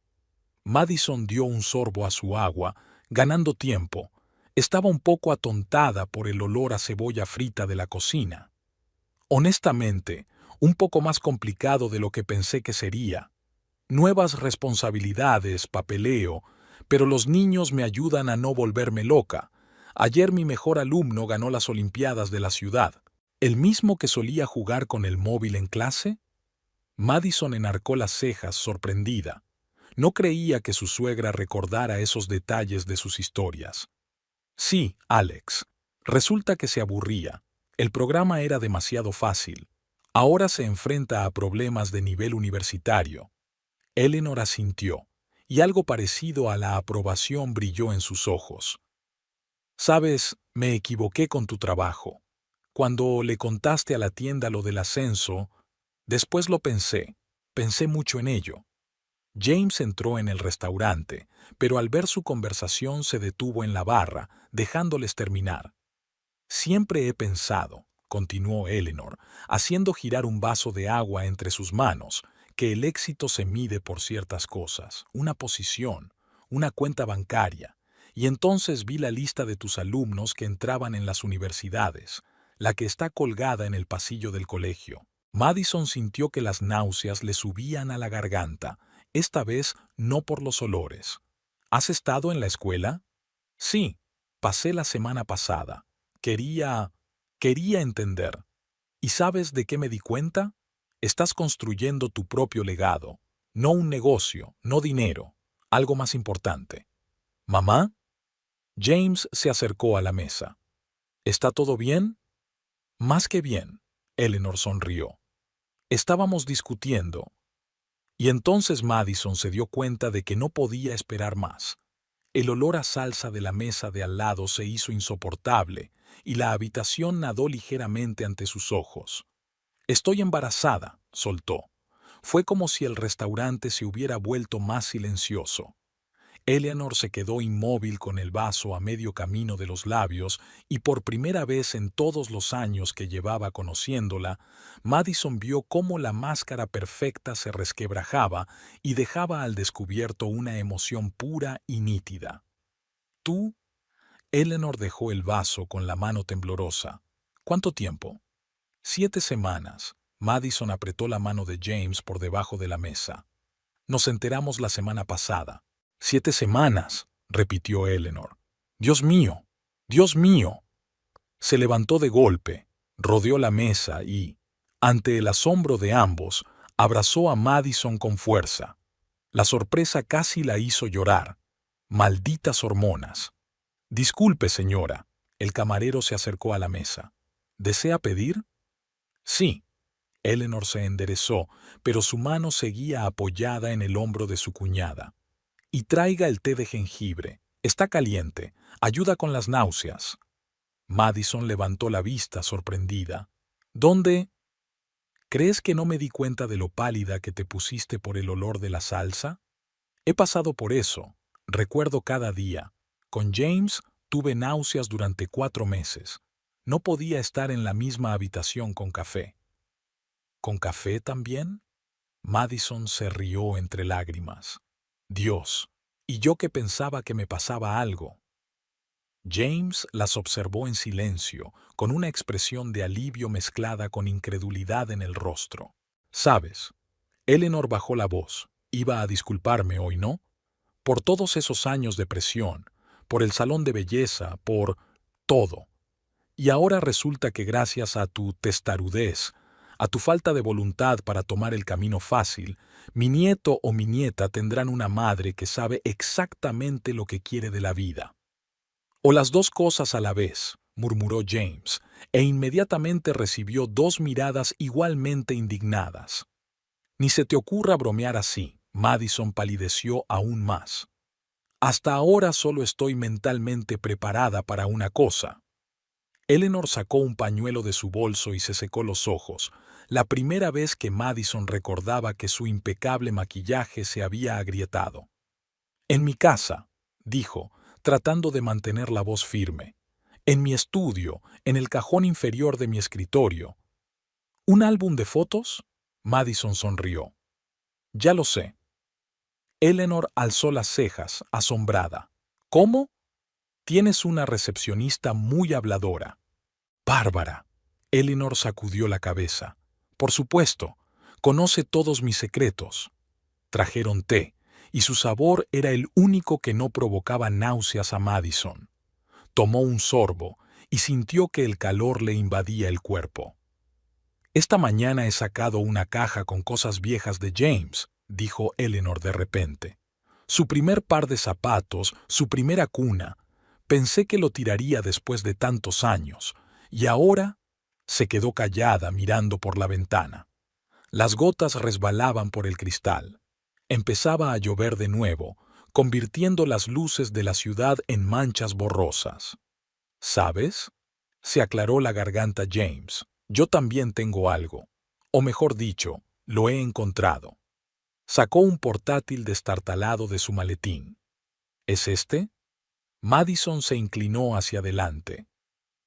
Madison dio un sorbo a su agua, ganando tiempo. Estaba un poco atontada por el olor a cebolla frita de la cocina. Honestamente, un poco más complicado de lo que pensé que sería. Nuevas responsabilidades, papeleo, pero los niños me ayudan a no volverme loca. Ayer mi mejor alumno ganó las Olimpiadas de la ciudad. ¿El mismo que solía jugar con el móvil en clase? Madison enarcó las cejas, sorprendida. No creía que su suegra recordara esos detalles de sus historias. Sí, Alex. Resulta que se aburría. El programa era demasiado fácil. Ahora se enfrenta a problemas de nivel universitario. Eleanor asintió, y algo parecido a la aprobación brilló en sus ojos. Sabes, me equivoqué con tu trabajo. Cuando le contaste a la tienda lo del ascenso, después lo pensé mucho en ello. James entró en el restaurante, pero al ver su conversación se detuvo en la barra, dejándoles terminar. Siempre he pensado, continuó Eleanor, haciendo girar un vaso de agua entre sus manos, que el éxito se mide por ciertas cosas, una posición, una cuenta bancaria, y entonces vi la lista de tus alumnos que entraban en las universidades, la que está colgada en el pasillo del colegio. Madison sintió que las náuseas le subían a la garganta, esta vez no por los olores. ¿Has estado en la escuela? Sí, pasé la semana pasada. Quería entender. ¿Y sabes de qué me di cuenta? Estás construyendo tu propio legado, no un negocio, no dinero, algo más importante. ¿Mamá? James se acercó a la mesa. ¿Está todo bien? Más que bien, Eleanor sonrió. Estábamos discutiendo. Y entonces Madison se dio cuenta de que no podía esperar más. El olor a salsa de la mesa de al lado se hizo insoportable, y la habitación nadó ligeramente ante sus ojos. Estoy embarazada, soltó. Fue como si el restaurante se hubiera vuelto más silencioso. Eleanor se quedó inmóvil con el vaso a medio camino de los labios y por primera vez en todos los años que llevaba conociéndola, Madison vio cómo la máscara perfecta se resquebrajaba y dejaba al descubierto una emoción pura y nítida. ¿Tú? Eleanor dejó el vaso con la mano temblorosa. ¿Cuánto tiempo? 7 semanas. Madison apretó la mano de James por debajo de la mesa. Nos enteramos la semana pasada. 7 semanas, repitió Eleanor. Dios mío, Dios mío. Se levantó de golpe, rodeó la mesa y, ante el asombro de ambos, abrazó a Madison con fuerza. La sorpresa casi la hizo llorar. Malditas hormonas. Disculpe, señora. El camarero se acercó a la mesa. ¿Desea pedir? Sí. Eleanor se enderezó, pero su mano seguía apoyada en el hombro de su cuñada. Y traiga el té de jengibre. Está caliente. Ayuda con las náuseas. Madison levantó la vista, sorprendida. ¿Dónde? ¿Crees que no me di cuenta de lo pálida que te pusiste por el olor de la salsa? He pasado por eso. Recuerdo cada día. Con James tuve náuseas durante 4 meses. No podía estar en la misma habitación con café. ¿Con café también? Madison se rió entre lágrimas. Dios, y yo que pensaba que me pasaba algo. James las observó en silencio, con una expresión de alivio mezclada con incredulidad en el rostro. ¿Sabes? Eleanor bajó la voz. Iba a disculparme hoy, ¿no? Por todos esos años de presión, por el salón de belleza, por todo. Y ahora resulta que gracias a tu testarudez, a tu falta de voluntad para tomar el camino fácil, mi nieto o mi nieta tendrán una madre que sabe exactamente lo que quiere de la vida. O las dos cosas a la vez, murmuró James, e inmediatamente recibió 2 miradas igualmente indignadas. Ni se te ocurra bromear así. Madison palideció aún más. Hasta ahora solo estoy mentalmente preparada para una cosa. Eleanor sacó un pañuelo de su bolso y se secó los ojos, la primera vez que Madison recordaba que su impecable maquillaje se había agrietado. En mi casa, dijo, tratando de mantener la voz firme. En mi estudio, en el cajón inferior de mi escritorio. ¿Un álbum de fotos? Madison sonrió. Ya lo sé. Eleanor alzó las cejas, asombrada. ¿Cómo? Tienes una recepcionista muy habladora. Bárbara. Eleanor sacudió la cabeza. Por supuesto, conoce todos mis secretos. Trajeron té, y su sabor era el único que no provocaba náuseas a Madison. Tomó un sorbo y sintió que el calor le invadía el cuerpo. Esta mañana he sacado una caja con cosas viejas de James, dijo Eleanor de repente. Su primer par de zapatos, su primera cuna. Pensé que lo tiraría después de tantos años, y ahora se quedó callada mirando por la ventana. Las gotas resbalaban por el cristal. Empezaba a llover de nuevo, convirtiendo las luces de la ciudad en manchas borrosas. ¿Sabes? Se aclaró la garganta James. Yo también tengo algo. O mejor dicho, lo he encontrado. Sacó un portátil destartalado de su maletín. ¿Es este? Madison se inclinó hacia adelante.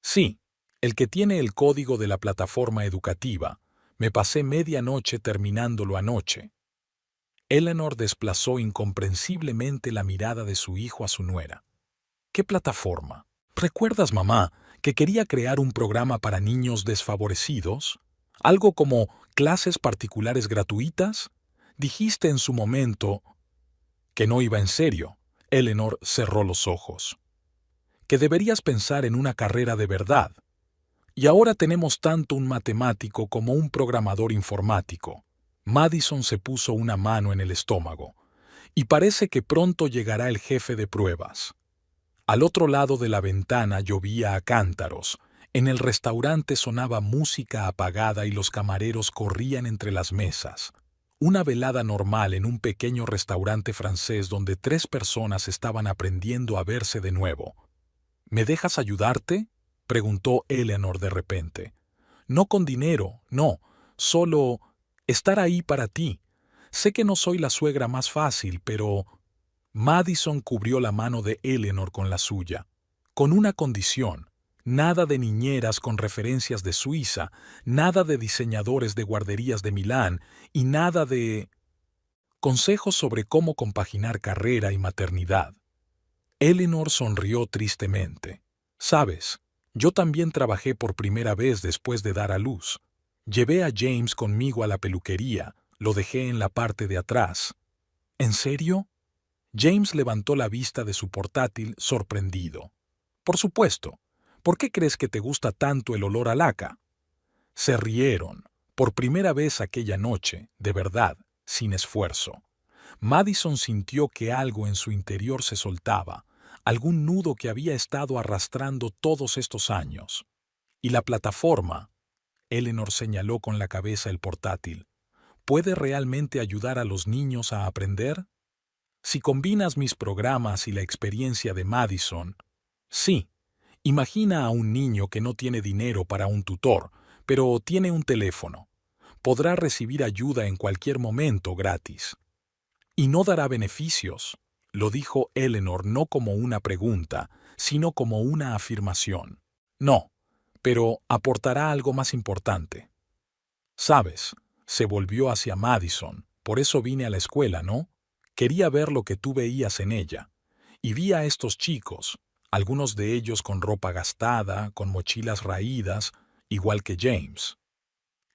Sí, el que tiene el código de la plataforma educativa. Me pasé media noche terminándolo anoche. Eleanor desplazó incomprensiblemente la mirada de su hijo a su nuera. ¿Qué plataforma? ¿Recuerdas, mamá, que quería crear un programa para niños desfavorecidos? ¿Algo como clases particulares gratuitas? Dijiste en su momento que no iba en serio. Eleanor cerró los ojos. Que deberías pensar en una carrera de verdad. Y ahora tenemos tanto un matemático como un programador informático. Madison se puso una mano en el estómago. Y parece que pronto llegará el jefe de pruebas. Al otro lado de la ventana llovía a cántaros. En el restaurante sonaba música apagada y los camareros corrían entre las mesas. Una velada normal en un pequeño restaurante francés donde 3 personas estaban aprendiendo a verse de nuevo. ¿Me dejas ayudarte?, preguntó Eleanor de repente. No con dinero, no, solo estar ahí para ti. Sé que no soy la suegra más fácil, pero... Madison cubrió la mano de Eleanor con la suya. Con una condición. Nada de niñeras con referencias de Suiza, nada de diseñadores de guarderías de Milán y nada de... consejos sobre cómo compaginar carrera y maternidad. Eleanor sonrió tristemente. ¿Sabes? Yo también trabajé por primera vez después de dar a luz. Llevé a James conmigo a la peluquería, lo dejé en la parte de atrás. ¿En serio? James levantó la vista de su portátil, sorprendido. Por supuesto. ¿Por qué crees que te gusta tanto el olor a laca? Se rieron, por primera vez aquella noche, de verdad, sin esfuerzo. Madison sintió que algo en su interior se soltaba, algún nudo que había estado arrastrando todos estos años. ¿Y la plataforma? Eleanor señaló con la cabeza el portátil. ¿Puede realmente ayudar a los niños a aprender? Si combinas mis programas y la experiencia de Madison, sí. Imagina a un niño que no tiene dinero para un tutor, pero tiene un teléfono. Podrá recibir ayuda en cualquier momento gratis. Y no dará beneficios, lo dijo Eleanor no como una pregunta, sino como una afirmación. No, pero aportará algo más importante. Sabes, se volvió hacia Madison, por eso vine a la escuela, ¿no? Quería ver lo que tú veías en ella. Y vi a estos chicos, algunos de ellos con ropa gastada, con mochilas raídas, igual que James.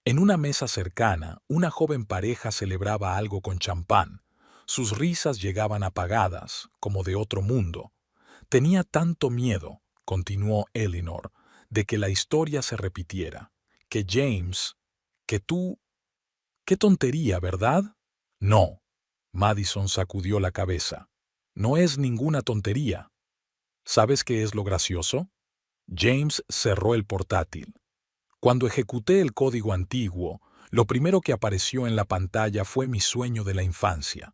En una mesa cercana, una joven pareja celebraba algo con champán. Sus risas llegaban apagadas, como de otro mundo. Tenía tanto miedo, continuó Eleanor, de que la historia se repitiera, que James, que tú... ¡Qué tontería, ¿verdad? No. Madison sacudió la cabeza. No es ninguna tontería. ¿Sabes qué es lo gracioso? James cerró el portátil. Cuando ejecuté el código antiguo, lo primero que apareció en la pantalla fue mi sueño de la infancia.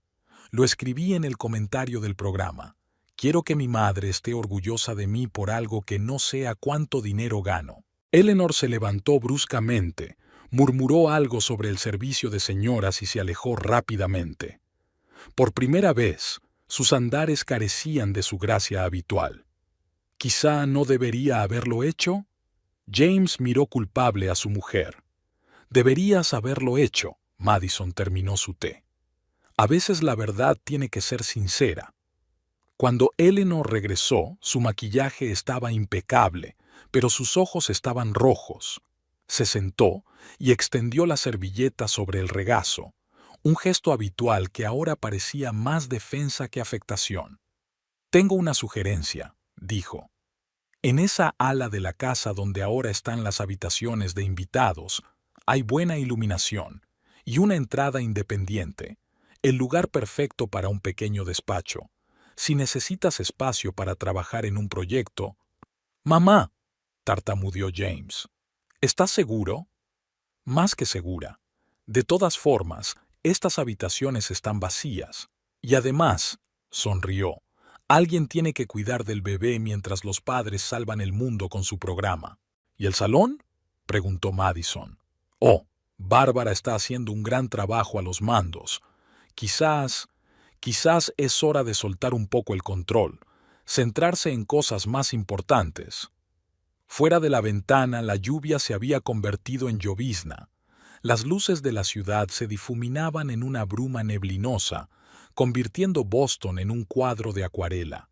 Lo escribí en el comentario del programa. Quiero que mi madre esté orgullosa de mí por algo que no sea cuánto dinero gano. Eleanor se levantó bruscamente, murmuró algo sobre el servicio de señoras y se alejó rápidamente. Por primera vez, sus andares carecían de su gracia habitual. ¿Quizá no debería haberlo hecho? James miró culpable a su mujer. Deberías haberlo hecho. Madison terminó su té. A veces la verdad tiene que ser sincera. Cuando Eleanor regresó, su maquillaje estaba impecable, pero sus ojos estaban rojos. Se sentó y extendió la servilleta sobre el regazo, un gesto habitual que ahora parecía más defensa que afectación. Tengo una sugerencia, dijo. En esa ala de la casa donde ahora están las habitaciones de invitados, hay buena iluminación y una entrada independiente, el lugar perfecto para un pequeño despacho. Si necesitas espacio para trabajar en un proyecto... Mamá, tartamudeó James. ¿Estás seguro? Más que segura. De todas formas, estas habitaciones están vacías. Y además, sonrió, alguien tiene que cuidar del bebé mientras los padres salvan el mundo con su programa. ¿Y el salón? Preguntó Madison. Oh, Bárbara está haciendo un gran trabajo a los mandos. Quizás es hora de soltar un poco el control, centrarse en cosas más importantes. Fuera de la ventana, la lluvia se había convertido en llovizna. Las luces de la ciudad se difuminaban en una bruma neblinosa, convirtiendo Boston en un cuadro de acuarela.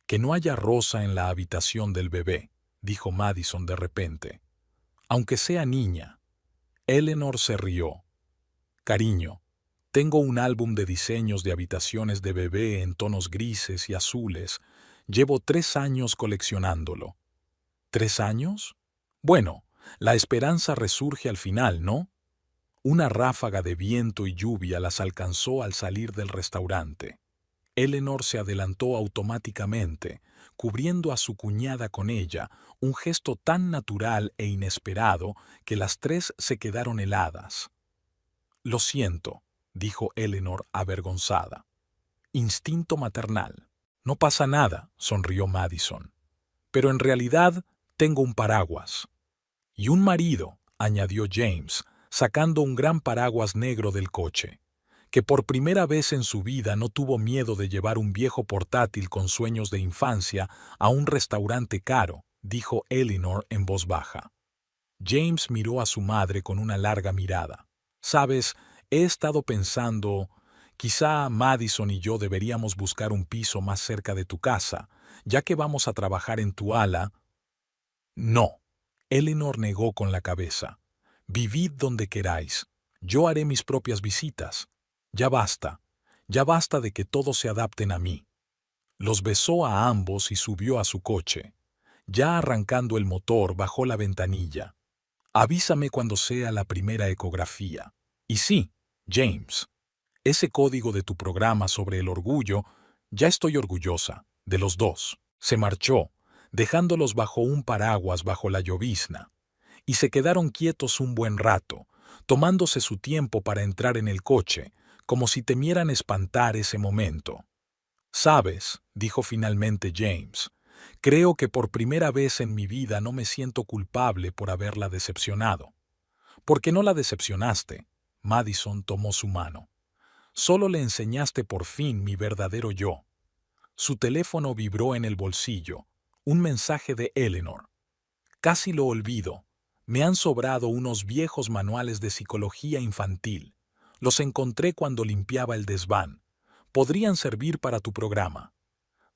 Que no haya rosa en la habitación del bebé, dijo Madison de repente. Aunque sea niña. Eleanor se rió. Cariño, tengo un álbum de diseños de habitaciones de bebé en tonos grises y azules. Llevo 3 años coleccionándolo. ¿3 años? Bueno, la esperanza resurge al final, ¿no? Una ráfaga de viento y lluvia las alcanzó al salir del restaurante. Eleanor se adelantó automáticamente, cubriendo a su cuñada con ella, un gesto tan natural e inesperado que las tres se quedaron heladas. Lo siento, dijo Eleanor avergonzada. Instinto maternal. No pasa nada, sonrió Madison. Pero en realidad tengo un paraguas. Y un marido, añadió James, sacando un gran paraguas negro del coche, que por primera vez en su vida no tuvo miedo de llevar un viejo portátil con sueños de infancia a un restaurante caro, dijo Eleanor en voz baja. James miró a su madre con una larga mirada. Sabes, he estado pensando, quizá Madison y yo deberíamos buscar un piso más cerca de tu casa, ya que vamos a trabajar en tu ala. No, Eleanor negó con la cabeza. Vivid donde queráis. Yo haré mis propias visitas. Ya basta de que todos se adapten a mí. Los besó a ambos y subió a su coche. Ya arrancando el motor, bajó la ventanilla. Avísame cuando sea la primera ecografía. Y sí, James, ese código de tu programa sobre el orgullo, ya estoy orgullosa, de los dos. Se marchó, dejándolos bajo un paraguas bajo la llovizna. Y se quedaron quietos un buen rato, tomándose su tiempo para entrar en el coche, como si temieran espantar ese momento. «Sabes», dijo finalmente James, «creo que por primera vez en mi vida no me siento culpable por haberla decepcionado». «¿Por qué no la decepcionaste?» Madison tomó su mano. «Solo le enseñaste por fin mi verdadero yo». Su teléfono vibró en el bolsillo. Un mensaje de Eleanor. «Casi lo olvido. Me han sobrado unos viejos manuales de psicología infantil. Los encontré cuando limpiaba el desván. Podrían servir para tu programa».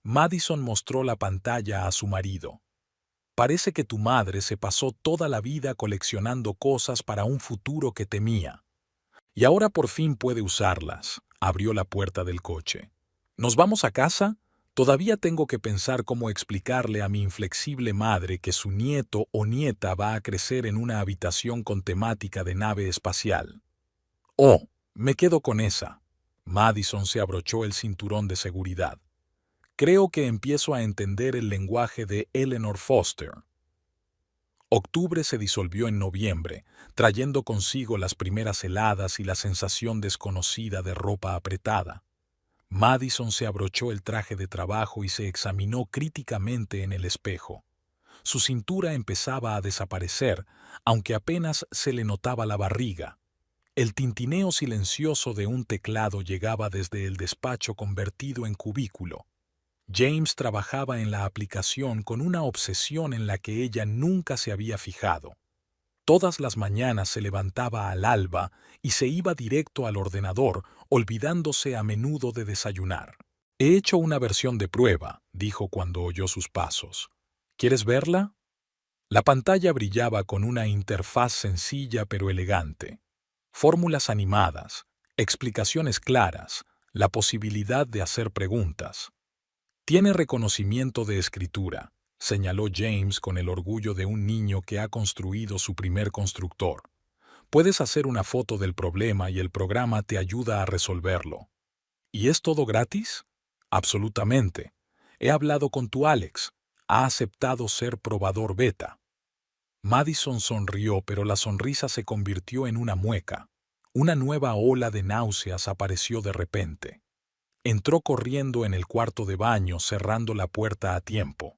Madison mostró la pantalla a su marido. «Parece que tu madre se pasó toda la vida coleccionando cosas para un futuro que temía. Y ahora por fin puede usarlas». Abrió la puerta del coche. «¿Nos vamos a casa? Todavía tengo que pensar cómo explicarle a mi inflexible madre que su nieto o nieta va a crecer en una habitación con temática de nave espacial». «Oh, me quedo con esa». Madison se abrochó el cinturón de seguridad. «Creo que empiezo a entender el lenguaje de Eleanor Foster». Octubre se disolvió en noviembre, trayendo consigo las primeras heladas y la sensación desconocida de ropa apretada. Madison se abrochó el traje de trabajo y se examinó críticamente en el espejo. Su cintura empezaba a desaparecer, aunque apenas se le notaba la barriga. El tintineo silencioso de un teclado llegaba desde el despacho convertido en cubículo. James trabajaba en la aplicación con una obsesión en la que ella nunca se había fijado. Todas las mañanas se levantaba al alba y se iba directo al ordenador, olvidándose a menudo de desayunar. He hecho una versión de prueba, dijo cuando oyó sus pasos. ¿Quieres verla? La pantalla brillaba con una interfaz sencilla pero elegante. Fórmulas animadas, explicaciones claras, la posibilidad de hacer preguntas. Tiene reconocimiento de escritura, señaló James con el orgullo de un niño que ha construido su primer constructor. Puedes hacer una foto del problema y el programa te ayuda a resolverlo. ¿Y es todo gratis? Absolutamente. He hablado con tu Alex. Ha aceptado ser probador beta. Madison sonrió, pero la sonrisa se convirtió en una mueca. Una nueva ola de náuseas apareció de repente. Entró corriendo en el cuarto de baño, cerrando la puerta a tiempo.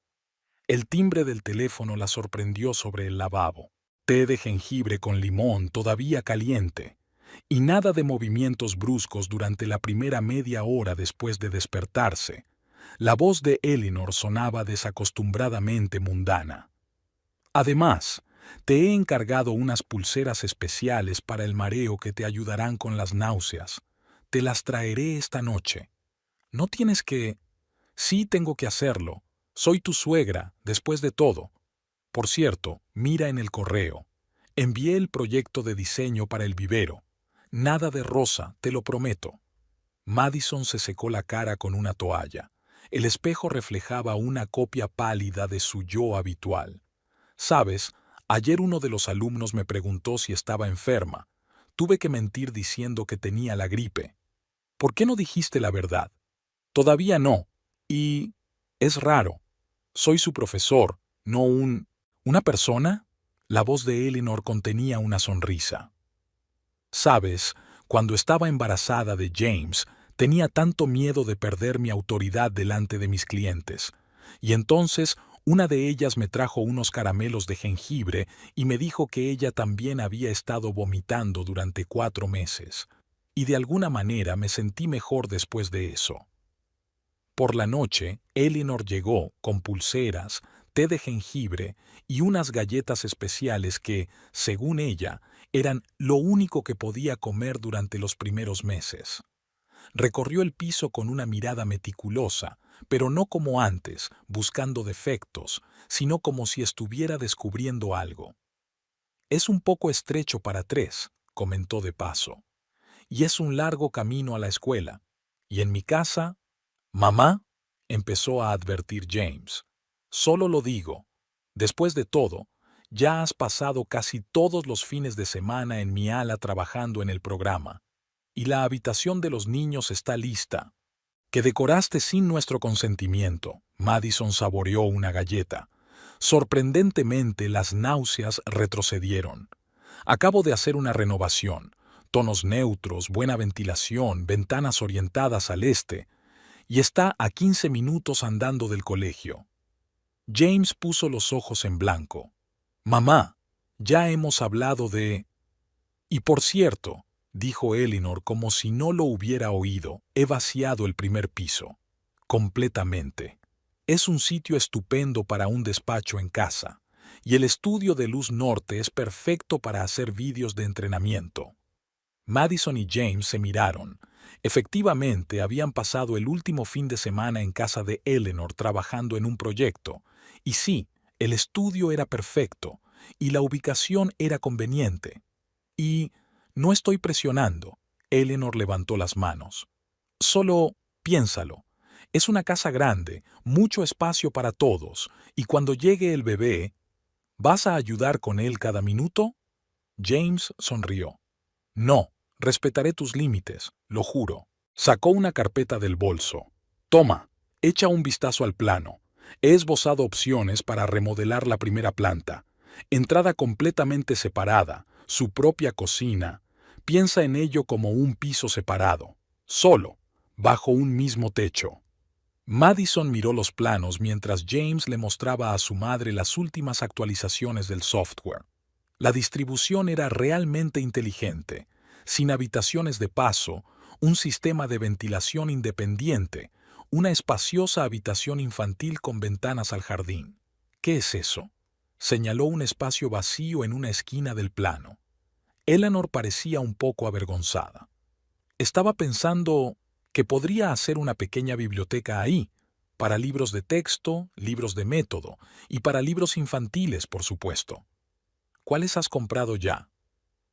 El timbre del teléfono la sorprendió sobre el lavabo. Té de jengibre con limón todavía caliente. Y nada de movimientos bruscos durante la primera media hora después de despertarse. La voz de Eleanor sonaba desacostumbradamente mundana. Además, te he encargado unas pulseras especiales para el mareo que te ayudarán con las náuseas. Te las traeré esta noche. No tienes que... Sí, tengo que hacerlo. Soy tu suegra, después de todo. Por cierto, mira en el correo. Envié el proyecto de diseño para el vivero. Nada de rosa, te lo prometo. Madison se secó la cara con una toalla. El espejo reflejaba una copia pálida de su yo habitual. Sabes, ayer uno de los alumnos me preguntó si estaba enferma. Tuve que mentir diciendo que tenía la gripe. ¿Por qué no dijiste la verdad? Todavía no. Y... es raro. Soy su profesor, no ¿una persona? La voz de Eleanor contenía una sonrisa. Sabes, cuando estaba embarazada de James, tenía tanto miedo de perder mi autoridad delante de mis clientes. Y entonces una de ellas me trajo unos caramelos de jengibre y me dijo que ella también había estado vomitando durante 4 meses. Y de alguna manera me sentí mejor después de eso. Por la noche, Eleanor llegó con pulseras, té de jengibre y unas galletas especiales que, según ella, eran lo único que podía comer durante los primeros meses. Recorrió el piso con una mirada meticulosa, pero no como antes, buscando defectos, sino como si estuviera descubriendo algo. Es un poco estrecho para 3, comentó de paso. Y es un largo camino a la escuela. Y en mi casa... «Mamá», empezó a advertir James, «solo lo digo. Después de todo, ya has pasado casi todos los fines de semana en mi ala trabajando en el programa. Y la habitación de los niños está lista. Que decoraste sin nuestro consentimiento». Madison saboreó una galleta. Sorprendentemente, las náuseas retrocedieron. Acabo de hacer una renovación. Tonos neutros, buena ventilación, ventanas orientadas al este. Y está a 15 minutos andando del colegio. James puso los ojos en blanco. «Mamá, ya hemos hablado de...» «Y por cierto», dijo Eleanor como si no lo hubiera oído, «he vaciado el primer piso. Completamente. Es un sitio estupendo para un despacho en casa. Y el estudio de luz norte es perfecto para hacer vídeos de entrenamiento». Madison y James se miraron. Efectivamente, habían pasado el último fin de semana en casa de Eleanor trabajando en un proyecto. Y sí, el estudio era perfecto, y la ubicación era conveniente. Y no estoy presionando. Eleanor levantó las manos. Solo piénsalo. Es una casa grande, mucho espacio para todos, y cuando llegue el bebé, ¿vas a ayudar con él cada minuto? James sonrió. No. Respetaré tus límites, lo juro. Sacó una carpeta del bolso. Toma, echa un vistazo al plano. He esbozado opciones para remodelar la primera planta. Entrada completamente separada, su propia cocina. Piensa en ello como un piso separado, solo, bajo un mismo techo. Madison miró los planos mientras James le mostraba a su madre las últimas actualizaciones del software. La distribución era realmente inteligente. Sin habitaciones de paso, un sistema de ventilación independiente, una espaciosa habitación infantil con ventanas al jardín. ¿Qué es eso? Señaló un espacio vacío en una esquina del plano. Eleanor parecía un poco avergonzada. Estaba pensando que podría hacer una pequeña biblioteca ahí, para libros de texto, libros de método y para libros infantiles, por supuesto. ¿Cuáles has comprado ya?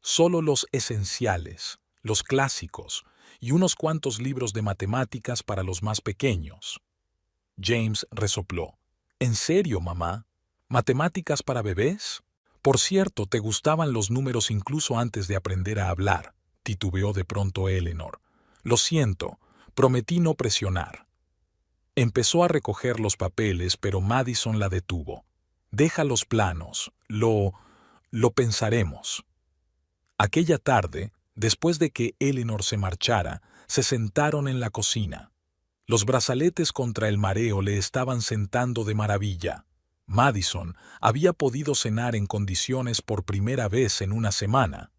Solo los esenciales, los clásicos y unos cuantos libros de matemáticas para los más pequeños. James resopló. ¿En serio, mamá? ¿Matemáticas para bebés? Por cierto, ¿te gustaban los números incluso antes de aprender a hablar?, titubeó de pronto Eleanor. Lo siento, prometí no presionar. Empezó a recoger los papeles, pero Madison la detuvo. Deja los planos, lo pensaremos. Aquella tarde, después de que Eleanor se marchara, se sentaron en la cocina. Los brazaletes contra el mareo le estaban sentando de maravilla. Madison había podido cenar en condiciones por primera vez en una semana.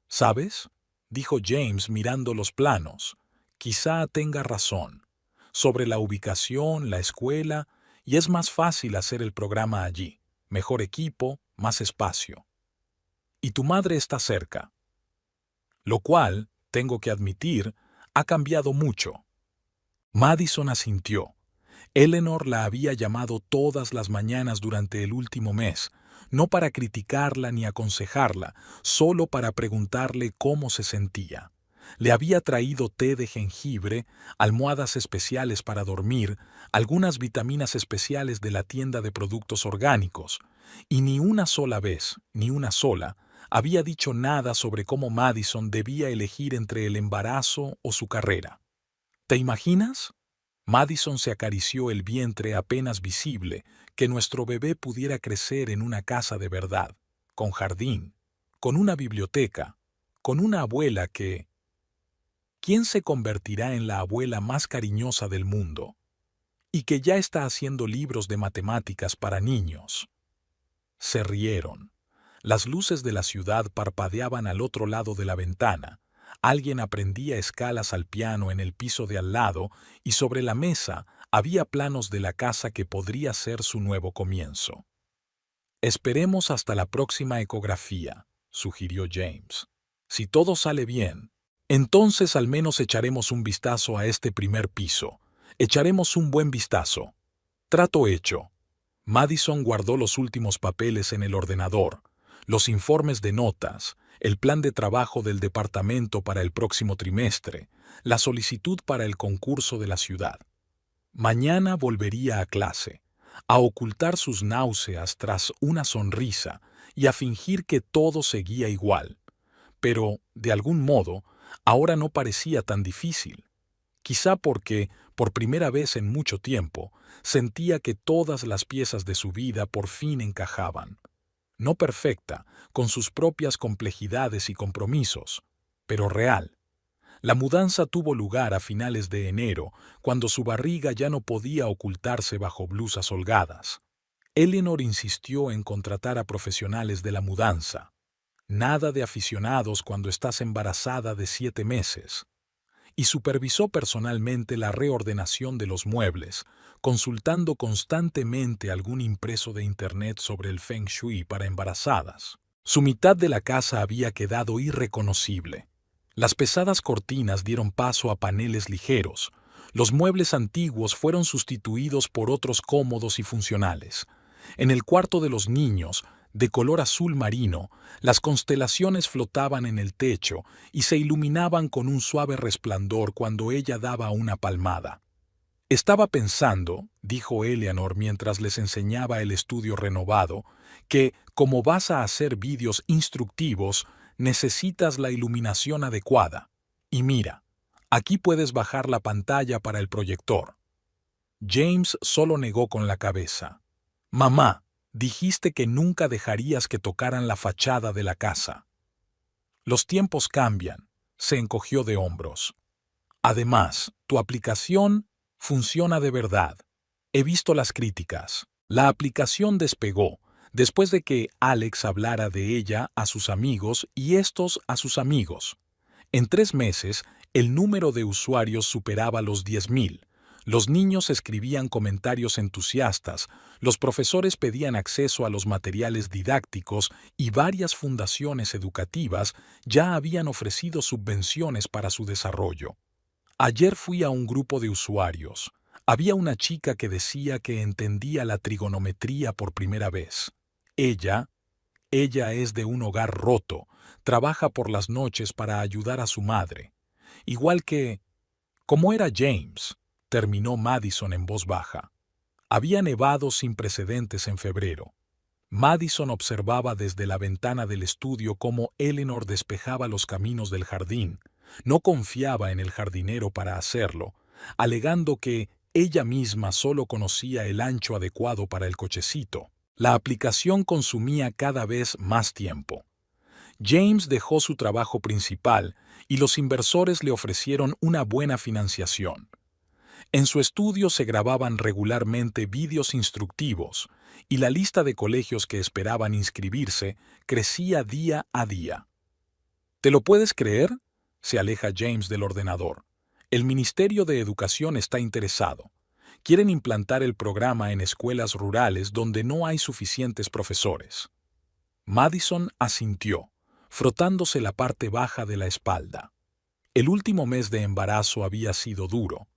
¿Sabes?, dijo James mirando los planos. Quizá tenga razón. Sobre la ubicación, la escuela, y es más fácil hacer el programa allí. Mejor equipo, más espacio. Y tu madre está cerca. Lo cual, tengo que admitir, ha cambiado mucho. Madison asintió. Eleanor la había llamado todas las mañanas durante el último mes, no para criticarla ni aconsejarla, solo para preguntarle cómo se sentía. Le había traído té de jengibre, almohadas especiales para dormir, algunas vitaminas especiales de la tienda de productos orgánicos, y ni una sola vez, ni una sola, había dicho nada sobre cómo Madison debía elegir entre el embarazo o su carrera. ¿Te imaginas? Madison se acarició el vientre apenas visible, que nuestro bebé pudiera crecer en una casa de verdad, con jardín, con una biblioteca, con una abuela que... ¿Quién se convertirá en la abuela más cariñosa del mundo? Y que ya está haciendo libros de matemáticas para niños. Se rieron. Las luces de la ciudad parpadeaban al otro lado de la ventana. Alguien aprendía escalas al piano en el piso de al lado y sobre la mesa había planos de la casa que podría ser su nuevo comienzo. Esperemos hasta la próxima ecografía, sugirió James. Si todo sale bien, entonces al menos echaremos un vistazo a este primer piso. Echaremos un buen vistazo. Trato hecho. Madison guardó los últimos papeles en el ordenador, los informes de notas, el plan de trabajo del departamento para el próximo trimestre, la solicitud para el concurso de la ciudad. Mañana volvería a clase, a ocultar sus náuseas tras una sonrisa y a fingir que todo seguía igual. Pero, de algún modo, ahora no parecía tan difícil. Quizá porque, por primera vez en mucho tiempo, sentía que todas las piezas de su vida por fin encajaban. No perfecta, con sus propias complejidades y compromisos, pero real. La mudanza tuvo lugar a finales de enero, cuando su barriga ya no podía ocultarse bajo blusas holgadas. Eleanor insistió en contratar a profesionales de la mudanza. Nada de aficionados cuando estás embarazada de 7 meses. Y supervisó personalmente la reordenación de los muebles, consultando constantemente algún impreso de internet sobre el Feng Shui para embarazadas. Su mitad de la casa había quedado irreconocible. Las pesadas cortinas dieron paso a paneles ligeros. Los muebles antiguos fueron sustituidos por otros cómodos y funcionales. En el cuarto de los niños, de color azul marino, las constelaciones flotaban en el techo y se iluminaban con un suave resplandor cuando ella daba una palmada. Estaba pensando, dijo Eleanor mientras les enseñaba el estudio renovado, que, como vas a hacer vídeos instructivos, necesitas la iluminación adecuada. Y mira, aquí puedes bajar la pantalla para el proyector. James solo negó con la cabeza. Mamá, dijiste que nunca dejarías que tocaran la fachada de la casa. Los tiempos cambian, se encogió de hombros. Además, tu aplicación funciona de verdad. He visto las críticas. La aplicación despegó, después de que Alex hablara de ella a sus amigos y estos a sus amigos. En 3 meses, el número de usuarios superaba los 10,000. Los niños escribían comentarios entusiastas, los profesores pedían acceso a los materiales didácticos y varias fundaciones educativas ya habían ofrecido subvenciones para su desarrollo. Ayer fui a un grupo de usuarios. Había una chica que decía que entendía la trigonometría por primera vez. Ella es de un hogar roto, trabaja por las noches para ayudar a su madre. Igual que, como era James, terminó Madison en voz baja. Había nevado sin precedentes en febrero. Madison observaba desde la ventana del estudio cómo Eleanor despejaba los caminos del jardín. No confiaba en el jardinero para hacerlo, alegando que ella misma solo conocía el ancho adecuado para el cochecito. La aplicación consumía cada vez más tiempo. James dejó su trabajo principal y los inversores le ofrecieron una buena financiación. En su estudio se grababan regularmente vídeos instructivos y la lista de colegios que esperaban inscribirse crecía día a día. ¿Te lo puedes creer? Se aleja James del ordenador. El Ministerio de Educación está interesado. Quieren implantar el programa en escuelas rurales donde no hay suficientes profesores. Madison asintió, frotándose la parte baja de la espalda. El último mes de embarazo había sido duro.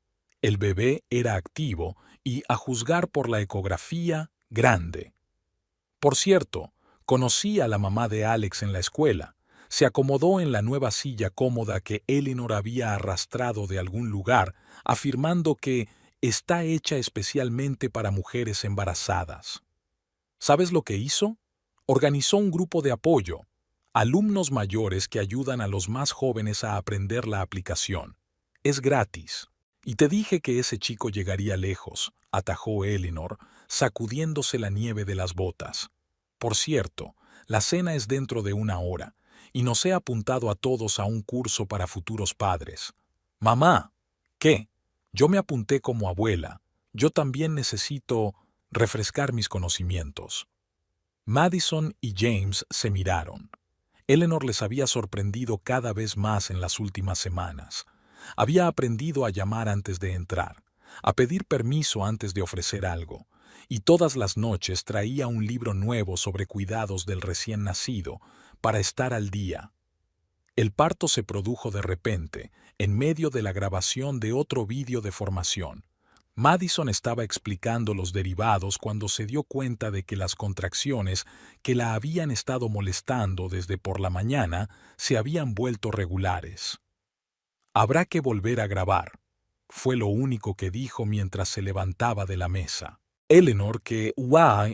El bebé era activo y, a juzgar por la ecografía, grande. Por cierto, conocí a la mamá de Alex en la escuela. Se acomodó en la nueva silla cómoda que Eleanor había arrastrado de algún lugar, afirmando que está hecha especialmente para mujeres embarazadas. ¿Sabes lo que hizo? Organizó un grupo de apoyo, alumnos mayores que ayudan a los más jóvenes a aprender la aplicación. Es gratis. Y te dije que ese chico llegaría lejos, atajó Eleanor, sacudiéndose la nieve de las botas. Por cierto, la cena es dentro de 1 hora, y nos he apuntado a todos a un curso para futuros padres. Mamá, ¿qué? Yo me apunté como abuela. Yo también necesito refrescar mis conocimientos. Madison y James se miraron. Eleanor les había sorprendido cada vez más en las últimas semanas. Había aprendido a llamar antes de entrar, a pedir permiso antes de ofrecer algo, y todas las noches traía un libro nuevo sobre cuidados del recién nacido para estar al día. El parto se produjo de repente, en medio de la grabación de otro vídeo de formación. Madison estaba explicando los derivados cuando se dio cuenta de que las contracciones que la habían estado molestando desde por la mañana se habían vuelto regulares. Habrá que volver a grabar, fue lo único que dijo mientras se levantaba de la mesa. Eleanor, que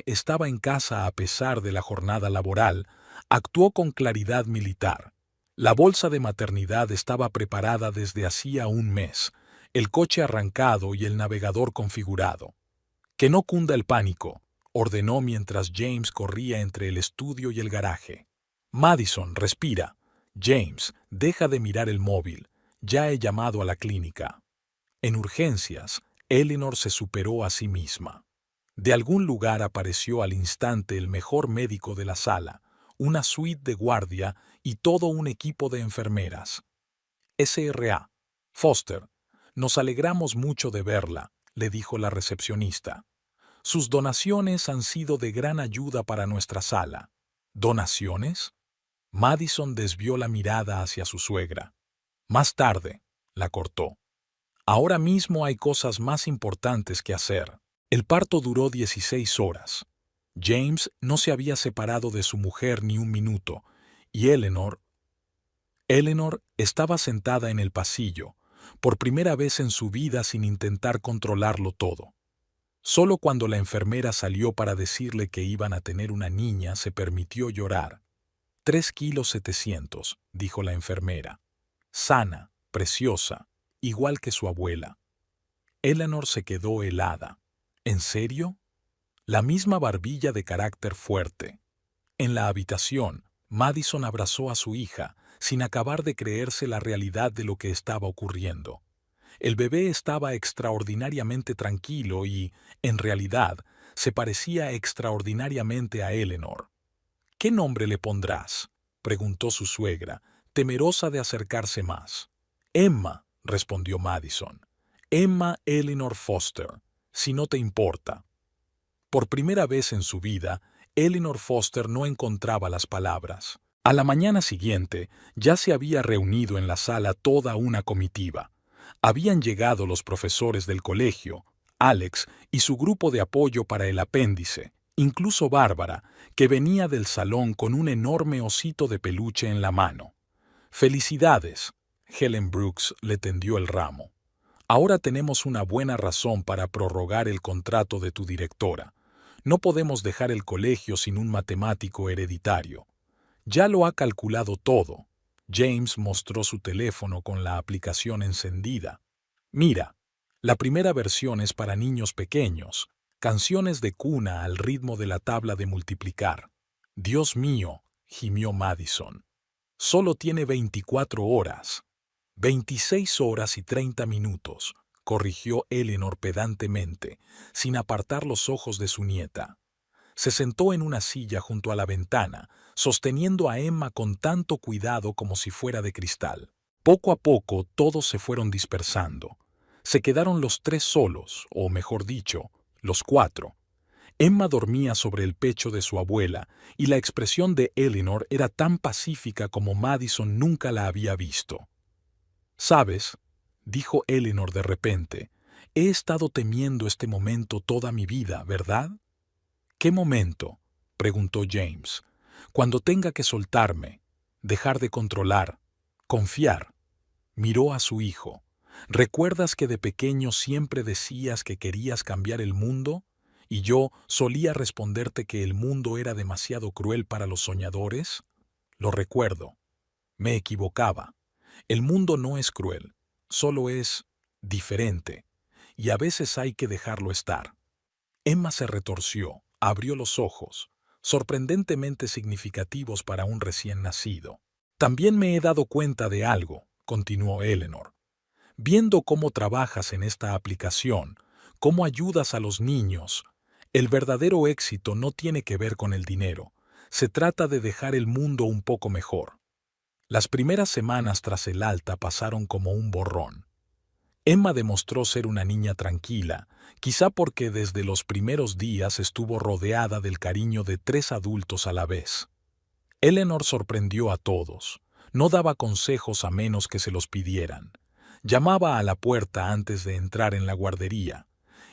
estaba en casa a pesar de la jornada laboral, actuó con claridad militar. La bolsa de maternidad estaba preparada desde hacía un mes, el coche arrancado y el navegador configurado. Que no cunda el pánico, ordenó mientras James corría entre el estudio y el garaje. Madison, respira. James, deja de mirar el móvil. Ya he llamado a la clínica. En urgencias, Eleanor se superó a sí misma. De algún lugar apareció al instante el mejor médico de la sala, una suite de guardia y todo un equipo de enfermeras. SRA. Foster, nos alegramos mucho de verla, le dijo la recepcionista. Sus donaciones han sido de gran ayuda para nuestra sala. ¿Donaciones? Madison desvió la mirada hacia su suegra. Más tarde, la cortó. Ahora mismo hay cosas más importantes que hacer. El parto duró 16 horas. James no se había separado de su mujer ni un minuto, y Eleanor estaba sentada en el pasillo, por primera vez en su vida sin intentar controlarlo todo. Solo cuando la enfermera salió para decirle que iban a tener una niña se permitió llorar. 3,7 kilos, dijo la enfermera. Sana, preciosa, igual que su abuela. Eleanor se quedó helada. ¿En serio? La misma barbilla de carácter fuerte. En la habitación, Madison abrazó a su hija, sin acabar de creerse la realidad de lo que estaba ocurriendo. El bebé estaba extraordinariamente tranquilo y, en realidad, se parecía extraordinariamente a Eleanor. ¿Qué nombre le pondrás?, preguntó su suegra, temerosa de acercarse más. Emma, respondió Madison. Emma Eleanor Foster, si no te importa. Por primera vez en su vida, Eleanor Foster no encontraba las palabras. A la mañana siguiente, ya se había reunido en la sala toda una comitiva. Habían llegado los profesores del colegio, Alex y su grupo de apoyo para el apéndice, incluso Bárbara, que venía del salón con un enorme osito de peluche en la mano. «Felicidades», Helen Brooks le tendió el ramo. «Ahora tenemos una buena razón para prorrogar el contrato de tu directora. No podemos dejar el colegio sin un matemático hereditario. Ya lo ha calculado todo». James mostró su teléfono con la aplicación encendida. «Mira, la primera versión es para niños pequeños, canciones de cuna al ritmo de la tabla de multiplicar». «Dios mío», gimió Madison. «Solo tiene 24 horas». 26 horas y 30 minutos, corrigió Eleanor pedantemente, sin apartar los ojos de su nieta. Se sentó en una silla junto a la ventana, sosteniendo a Emma con tanto cuidado como si fuera de cristal. Poco a poco todos se fueron dispersando. Se quedaron los tres solos, o mejor dicho, los cuatro. Emma dormía sobre el pecho de su abuela, y la expresión de Eleanor era tan pacífica como Madison nunca la había visto. «¿Sabes?», dijo Eleanor de repente, «he estado temiendo este momento toda mi vida, ¿verdad?» «¿Qué momento?», preguntó James. «Cuando tenga que soltarme, dejar de controlar, confiar». Miró a su hijo. «¿Recuerdas que de pequeño siempre decías que querías cambiar el mundo? Y yo solía responderte que el mundo era demasiado cruel para los soñadores». «Lo recuerdo. Me equivocaba. El mundo no es cruel, solo es diferente, y a veces hay que dejarlo estar». Emma se retorció, abrió los ojos, sorprendentemente significativos para un recién nacido. «También me he dado cuenta de algo», continuó Eleanor. «Viendo cómo trabajas en esta aplicación, cómo ayudas a los niños, el verdadero éxito no tiene que ver con el dinero, se trata de dejar el mundo un poco mejor». Las primeras semanas tras el alta pasaron como un borrón. Emma demostró ser una niña tranquila, quizá porque desde los primeros días estuvo rodeada del cariño de 3 adultos a la vez. Eleanor sorprendió a todos. No daba consejos a menos que se los pidieran. Llamaba a la puerta antes de entrar en la guardería,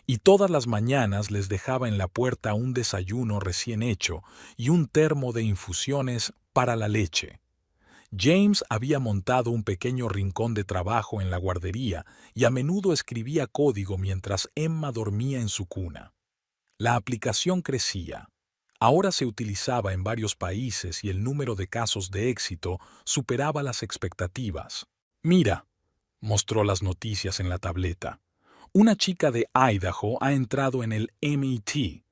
y todas las mañanas les dejaba en la puerta un desayuno recién hecho y un termo de infusiones para la leche. James había montado un pequeño rincón de trabajo en la guardería y a menudo escribía código mientras Emma dormía en su cuna. La aplicación crecía. Ahora se utilizaba en varios países y el número de casos de éxito superaba las expectativas. «Mira», mostró las noticias en la tableta. «Una chica de Idaho ha entrado en el MIT.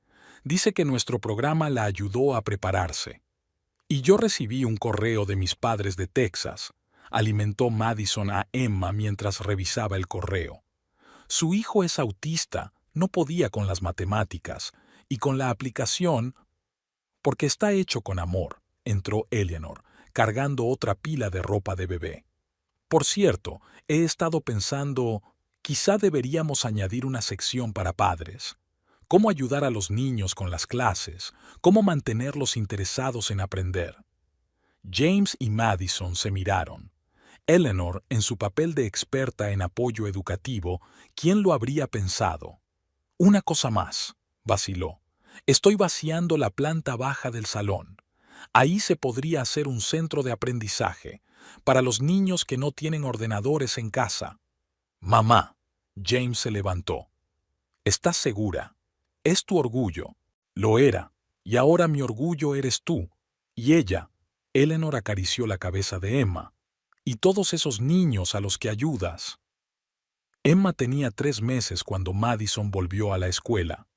Dice que nuestro programa la ayudó a prepararse». «Y yo recibí un correo de mis padres de Texas», alimentó Madison a Emma mientras revisaba el correo. «Su hijo es autista, no podía con las matemáticas, y con la aplicación, porque está hecho con amor», entró Eleanor, cargando otra pila de ropa de bebé. «Por cierto, he estado pensando, quizá deberíamos añadir una sección para padres. Cómo ayudar a los niños con las clases, cómo mantenerlos interesados en aprender». James y Madison se miraron. Eleanor, en su papel de experta en apoyo educativo, ¿quién lo habría pensado? «Una cosa más», vaciló. «Estoy vaciando la planta baja del salón. Ahí se podría hacer un centro de aprendizaje para los niños que no tienen ordenadores en casa». «Mamá», James se levantó. «¿Estás segura? Es tu orgullo». «Lo era, y ahora mi orgullo eres tú. Y ella». Eleanor acarició la cabeza de Emma. «Y todos esos niños a los que ayudas». Emma tenía 3 meses cuando Madison volvió a la escuela.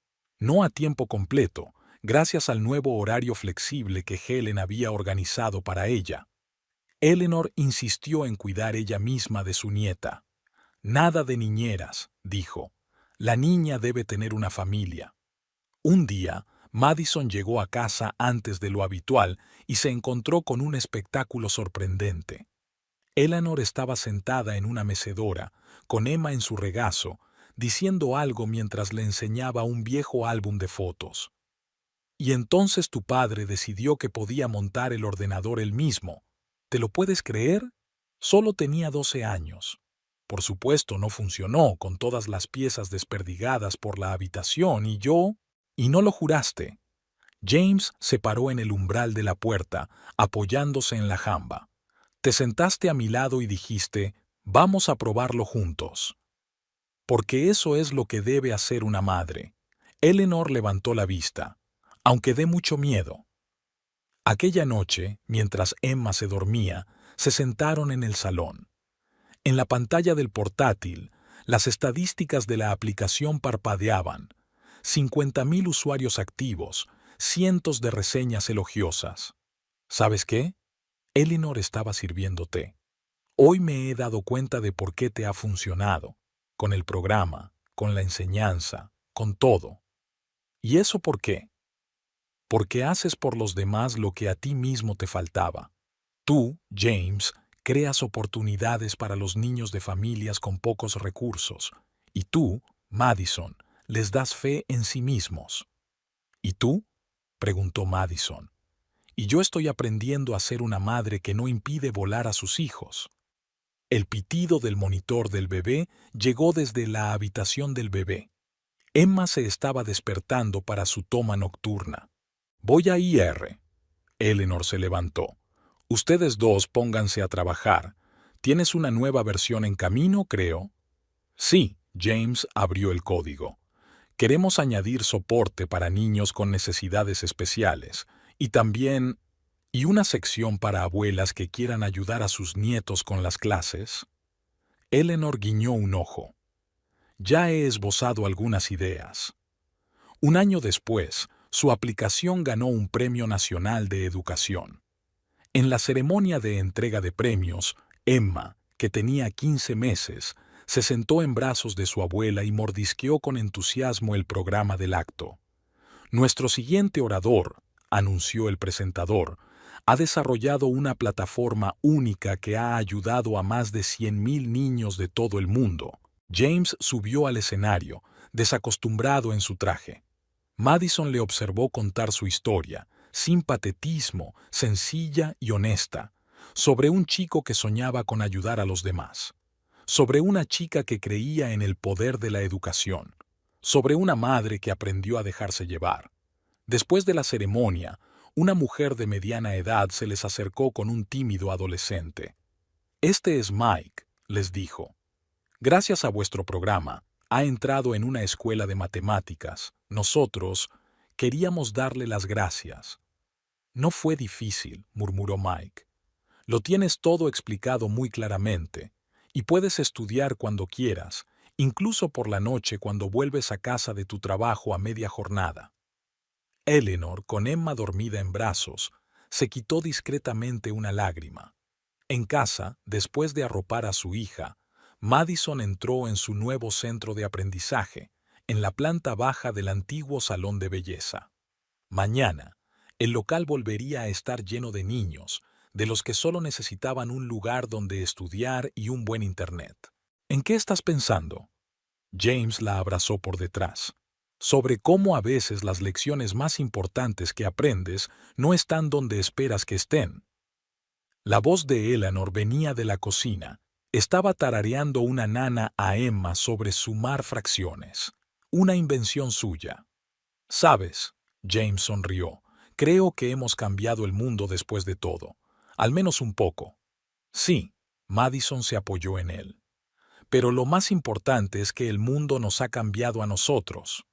No a tiempo completo, gracias al nuevo horario flexible que Helen había organizado para ella. Eleanor insistió en cuidar ella misma de su nieta. «Nada de niñeras», dijo. «La niña debe tener una familia». Un día, Madison llegó a casa antes de lo habitual y se encontró con un espectáculo sorprendente. Eleanor estaba sentada en una mecedora, con Emma en su regazo, diciendo algo mientras le enseñaba un viejo álbum de fotos. Y entonces tu padre decidió que podía montar el ordenador él mismo. ¿Te lo puedes creer? Solo tenía 12 años. Por supuesto, no funcionó con todas las piezas desperdigadas por la habitación y yo... ¿Y no lo juraste? James se paró en el umbral de la puerta, apoyándose en la jamba. Te sentaste a mi lado y dijiste, vamos a probarlo juntos. Porque eso es lo que debe hacer una madre. Eleanor levantó la vista, aunque dé mucho miedo. Aquella noche, mientras Emma se dormía, se sentaron en el salón. En la pantalla del portátil, las estadísticas de la aplicación parpadeaban. 50.000 usuarios activos, cientos de reseñas elogiosas. ¿Sabes qué? Eleanor estaba sirviendo té. Hoy me he dado cuenta de por qué te ha funcionado, con el programa, con la enseñanza, con todo. ¿Y eso por qué? Porque haces por los demás lo que a ti mismo te faltaba. Tú, James, creas oportunidades para los niños de familias con pocos recursos. Y tú, Madison, les das fe en sí mismos. ¿Y tú? Preguntó Madison. Y yo estoy aprendiendo a ser una madre que no impide volar a sus hijos. El pitido del monitor del bebé llegó desde la habitación del bebé. Emma se estaba despertando para su toma nocturna. Voy a ir. Eleanor se levantó. Ustedes dos pónganse a trabajar. ¿Tienes una nueva versión en camino, creo? Sí, James abrió el código. Queremos añadir soporte para niños con necesidades especiales y también... ¿Y una sección para abuelas que quieran ayudar a sus nietos con las clases? Eleanor guiñó un ojo. Ya he esbozado algunas ideas. Un año después, su aplicación ganó un Premio Nacional de Educación. En la ceremonia de entrega de premios, Emma, que tenía 15 meses, se sentó en brazos de su abuela y mordisqueó con entusiasmo el programa del acto. Nuestro siguiente orador, anunció el presentador, ha desarrollado una plataforma única que ha ayudado a más de 100.000 niños de todo el mundo. James subió al escenario, desacostumbrado en su traje. Madison le observó contar su historia, sin patetismo, sencilla y honesta, sobre un chico que soñaba con ayudar a los demás, sobre una chica que creía en el poder de la educación, sobre una madre que aprendió a dejarse llevar. Después de la ceremonia, una mujer de mediana edad se les acercó con un tímido adolescente. Este es Mike, les dijo. Gracias a vuestro programa, ha entrado en una escuela de matemáticas. Nosotros queríamos darle las gracias. No fue difícil, murmuró Mike. Lo tienes todo explicado muy claramente, y puedes estudiar cuando quieras, incluso por la noche cuando vuelves a casa de tu trabajo a media jornada. Eleanor, con Emma dormida en brazos, se quitó discretamente una lágrima. En casa, después de arropar a su hija, Madison entró en su nuevo centro de aprendizaje, en la planta baja del antiguo salón de belleza. Mañana, el local volvería a estar lleno de niños, de los que solo necesitaban un lugar donde estudiar y un buen internet. ¿En qué estás pensando? James la abrazó por detrás. Sobre cómo a veces las lecciones más importantes que aprendes no están donde esperas que estén. La voz de Eleanor venía de la cocina. Estaba tarareando una nana a Emma sobre sumar fracciones. Una invención suya. ¿Sabes? James sonrió. Creo que hemos cambiado el mundo después de todo. Al menos un poco. Sí, Madison se apoyó en él. Pero lo más importante es que el mundo nos ha cambiado a nosotros.